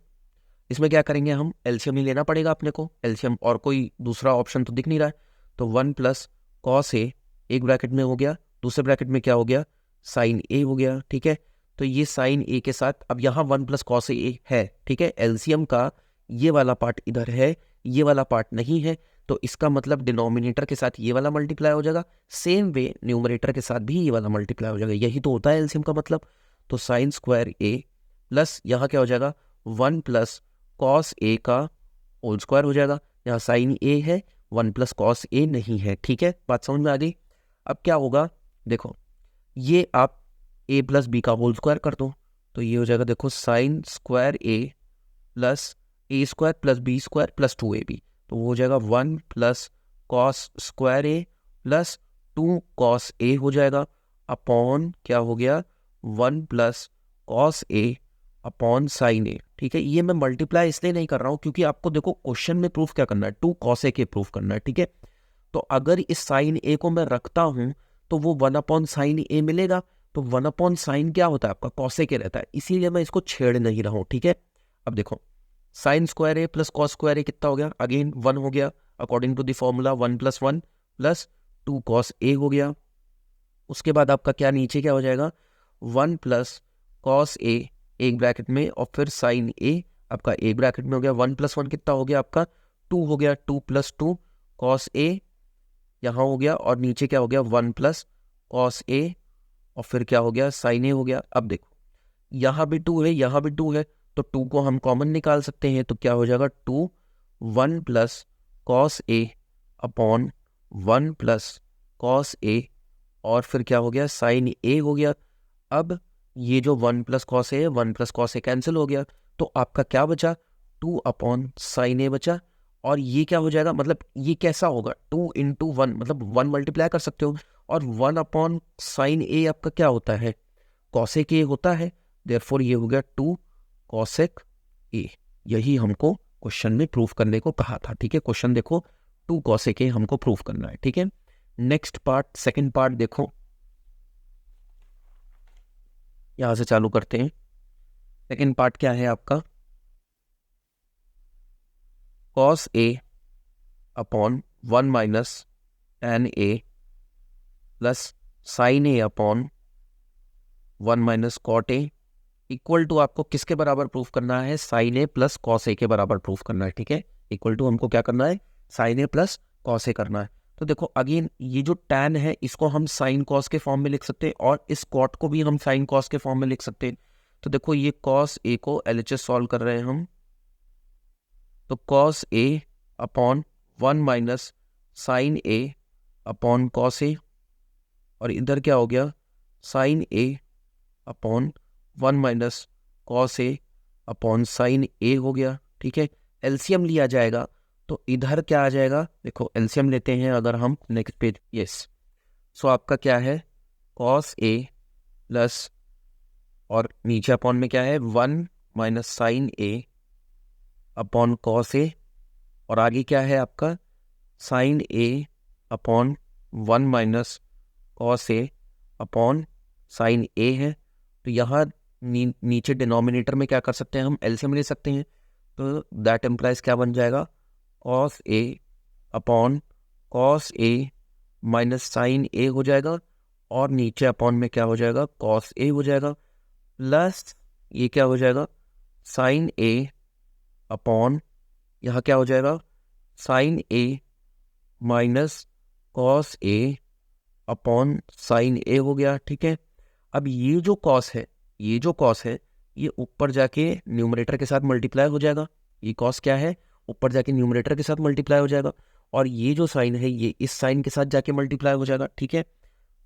इसमें क्या करेंगे हम, एलसीएम ही लेना पड़ेगा अपने को, एलसीएम, और कोई दूसरा ऑप्शन तो दिख नहीं रहा है। तो 1 प्लस कॉस ए एक ब्रैकेट में हो गया, दूसरे ब्रैकेट में क्या हो गया साइन ए हो गया। ठीक है, तो ये साइन ए के साथ, अब यहाँ 1 प्लस कॉस ए है। ठीक है, एलसीएम का ये वाला पार्ट इधर है, ये वाला पार्ट नहीं है, तो इसका मतलब डिनोमिनेटर के साथ ये वाला मल्टीप्लाई हो जाएगा, सेम वे न्यूमरेटर के साथ भी ये वाला मल्टीप्लाई हो जाएगा। यही तो होता है एलसीएम का मतलब। तो साइन स्क्वायर ए प्लस यहाँ क्या हो जाएगा 1 प्लस कॉस ए का होल स्क्वायर हो जाएगा। यहाँ साइन ए है, 1 प्लस कॉस ए नहीं है। ठीक है, बात समझ में आ गई। अब क्या होगा, देखो ये आप ए प्लस बी का होल स्क्वायर कर दो, तो ये हो जाएगा देखो sine square A plus a square plus b square plus 2ab, तो वो हो जाएगा 1 plus cos square A plus 2 cos a हो जाएगा, अपॉन क्या हो गया 1 plus cos A upon sine a. ठीक है, ये मैं मल्टीप्लाई इसलिए नहीं कर रहा हूँ क्योंकि आपको देखो क्वेश्चन में प्रूफ क्या करना है, 2 कॉस ए के प्रूफ करना है। ठीक है, तो अगर इस साइन ए को मैं रखता हूँ तो वो 1 अपॉन साइन ए मिलेगा, तो 1 अपॉन साइन क्या होता है आपका कॉस ए के रहता है, इसीलिए मैं इसको छेड़ नहीं रहा हूँ। ठीक है, अब देखो साइन स्क्वायर ए प्लस कॉस स्क्वायर ए कितना हो गया, अगेन 1 हो गया, according to the formula 1 plus 1 plus 2 cos a हो गया। उसके बाद आपका क्या नीचे क्या हो जाएगा 1 प्लस कॉस ए एक ब्रैकेट में, और फिर साइन ए आपका एक ब्रैकेट में हो गया, 1 प्लस 1 कितना हो गया आपका 2 हो गया, 2 प्लस 2 कॉस ए यहाँ हो गया, और नीचे क्या हो गया 1 प्लस कॉस ए, और फिर क्या हो गया साइन ए हो गया। अब देखो यहाँ भी 2 है, यहाँ भी 2 है, तो 2 को हम कॉमन निकाल सकते हैं, तो क्या हो जाएगा 2 1 plus cos A upon 1 plus cos A, और फिर क्या हो गया साइन ए हो गया। अब ये जो 1 प्लस कॉस ए, 1 प्लस कॉस ए कैंसिल हो गया, तो आपका क्या बचा 2 अपॉन साइन ए बचा, और ये क्या हो जाएगा, मतलब ये कैसा होगा 2 इंटू 1, मतलब 1 मल्टीप्लाई कर सकते हो, और 1 अपॉन साइन ए आपका क्या होता है कॉसेक ए होता है, देयरफॉर ये हो गया 2 कॉसेक ए। यही हमको क्वेश्चन में प्रूफ करने को कहा था, ठीक है। क्वेश्चन देखो 2 cos AK हमको प्रूफ करना है, ठीक है। नेक्स्ट पार्ट, सेकंड पार्ट देखो, यहां से चालू करते हैं। सेकंड पार्ट क्या है आपका, cos A upon 1 minus tan A plus sin A upon 1 minus cot A equal to आपको किसके बराबर प्रूफ करना है, sin A plus cos A के बराबर प्रूफ करना है, ठीक है। इक्वल टू हमको क्या करना है, sin A plus cos A करना है। तो देखो अगेन ये जो tan है इसको हम sin cos के फॉर्म में लिख सकते हैं और इस cot को भी हम sin cos के फॉर्म में लिख सकते हैं। तो देखो ये cos A को LHS सॉल्व कर रहे हैं हम, तो cos A upon 1 minus sin A upon cos A, और इधर क्या हो गया, sin A upon 1 minus cos A upon sin A हो गया, ठीक है। एलसीएम लिया जाएगा तो इधर क्या आ जाएगा, देखो एलसीएम लेते हैं अगर हम नेक्स्ट पेज, यस। सो आपका क्या है cos A प्लस, और नीचे अपॉन में क्या है 1 minus sin A upon cos A, और आगे क्या है आपका sin A upon 1 minus cos A upon sin A है। तो यहाँ नीचे डिनोमिनेटर में क्या कर सकते हैं हम, एलसीएम ले सकते हैं। तो दैट एम्प्लाइज क्या बन जाएगा, cos A upon cos A minus sin A हो जाएगा, और नीचे अपॉन में क्या हो जाएगा cos A हो जाएगा, प्लस ये क्या हो जाएगा sin A अपॉन, यहाँ क्या हो जाएगा sin A minus cos A upon sin A हो गया, ठीक है। अब ये जो cos है, ये जो cos है ये ऊपर जाके न्यूमरेटर के साथ मल्टीप्लाई हो जाएगा। ये cos क्या है, ऊपर जाके न्यूमरेटर के साथ मल्टीप्लाई हो जाएगा, और ये जो साइन है ये इस साइन के साथ जाके मल्टीप्लाई हो जाएगा, ठीक है।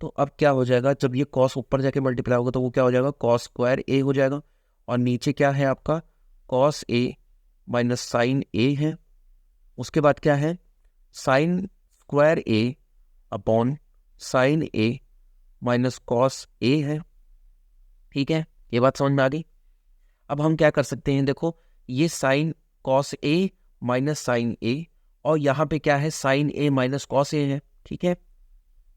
तो अब क्या हो जाएगा, जब ये cos ऊपर जाके मल्टीप्लाई होगा तो वो क्या हो जाएगा cos स्क्वायर A हो जाएगा, और नीचे क्या है आपका cos A minus sine A है। उसके बाद क्या है sine square A upon sine A minus cos A है, ठीक है। ये बात समझ में आ गई। अब हम क्या कर सकते हैं, देखो ये sine cos A minus sine A, और यहाँ पे क्या है sine A minus cos A है, ठीक है।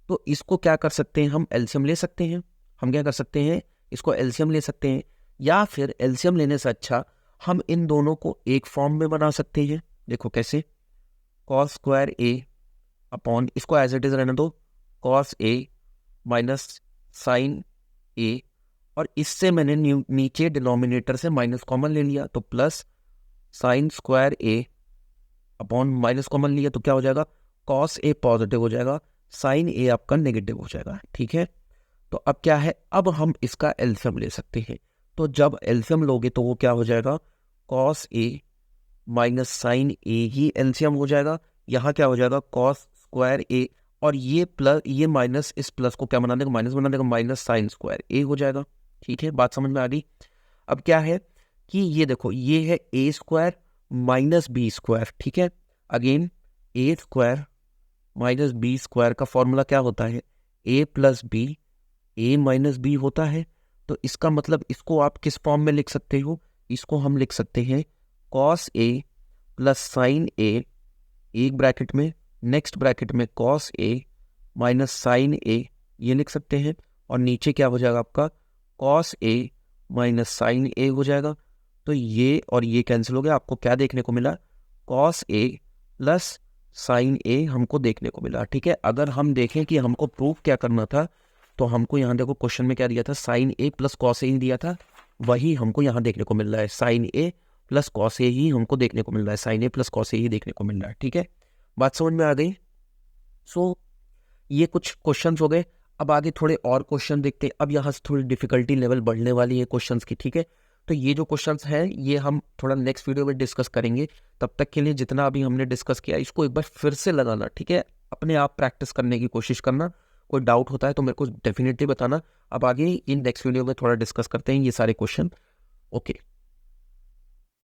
तो इसको क्या कर सकते हैं, हम एलसीएम ले सकते हैं। हम क्या कर सकते हैं, इसको एलसीएम ले सकते हैं, या फिर एलसीएम लेने से अच्छा हम इन दोनों को एक फॉर्म में बना सकते हैं। देखो कैसे, cos स्क्वायर A अपॉन, इसको एज इट इज रहने दो, cos A minus sine A, और इससे मैंने नीचे डिनोमिनेटर से माइनस कॉमन ले लिया, तो plus sine square A upon minus common लिया तो क्या हो जाएगा cos A पॉजिटिव हो जाएगा, साइन A आपका नेगेटिव हो जाएगा, ठीक है। तो अब क्या है, अब हम इसका एलसीएम ले सकते हैं। तो जब एलसीएम लोगे तो वो क्या हो जाएगा cos A minus sine A ही एलसीएम हो जाएगा। यहाँ क्या हो जाएगा cos स्क्वायर A, और ये प्लस ये माइनस इस प्लस को क्या बना देगा, माइनस बना देगा, माइनस साइन स्क्वायर A हो जाएगा, ठीक है। बात समझ में आ गई। अब क्या है कि ये देखो ये है A square minus B square, ठीक है। Again A square minus B square का फॉर्मूला क्या होता है, A plus B A minus B होता है। तो इसका मतलब इसको आप किस फॉर्म में लिख सकते हो, इसको हम लिख सकते हैं cos A plus sine A, एक ब्रैकेट में, नेक्स्ट ब्रैकेट में cos A minus sine A, ये लिख सकते हैं, और नीचे क्या हो जाएगा आपका cos A minus sine A हो जाएगा। तो ये और ये कैंसिल हो गया, आपको क्या देखने को मिला cos A plus sine A हमको देखने को मिला, ठीक है। अगर हम देखें कि हमको प्रूफ क्या करना था, तो हमको यहाँ देखो क्वेश्चन में क्या दिया था, sine A plus cos A ही दिया था, वही हमको यहाँ देखने को मिल रहा है, sine A plus cos A ही हमको देखने को मिल रहा है, sine A plus cos A ही देखने को मिल रहा है, ठीक है। बात समझ में आ गई। सो ये कुछ क्वेश्चंस हो गए। अब आगे थोड़े और क्वेश्चन देखते हैं। अब यहाँ से थोड़ी डिफिकल्टी लेवल बढ़ने वाली है क्वेश्चंस की, ठीक है। तो ये जो क्वेश्चंस हैं ये हम थोड़ा नेक्स्ट वीडियो में डिस्कस करेंगे। तब तक के लिए जितना अभी हमने डिस्कस किया इसको एक बार फिर से लगाना, ठीक है। अपने आप प्रैक्टिस करने की कोशिश करना। कोई डाउट होता है तो मेरे को डेफिनेटली बताना। अब आगे इन नेक्स्ट वीडियो में थोड़ा डिस्कस करते हैं ये सारे क्वेश्चन। ओके।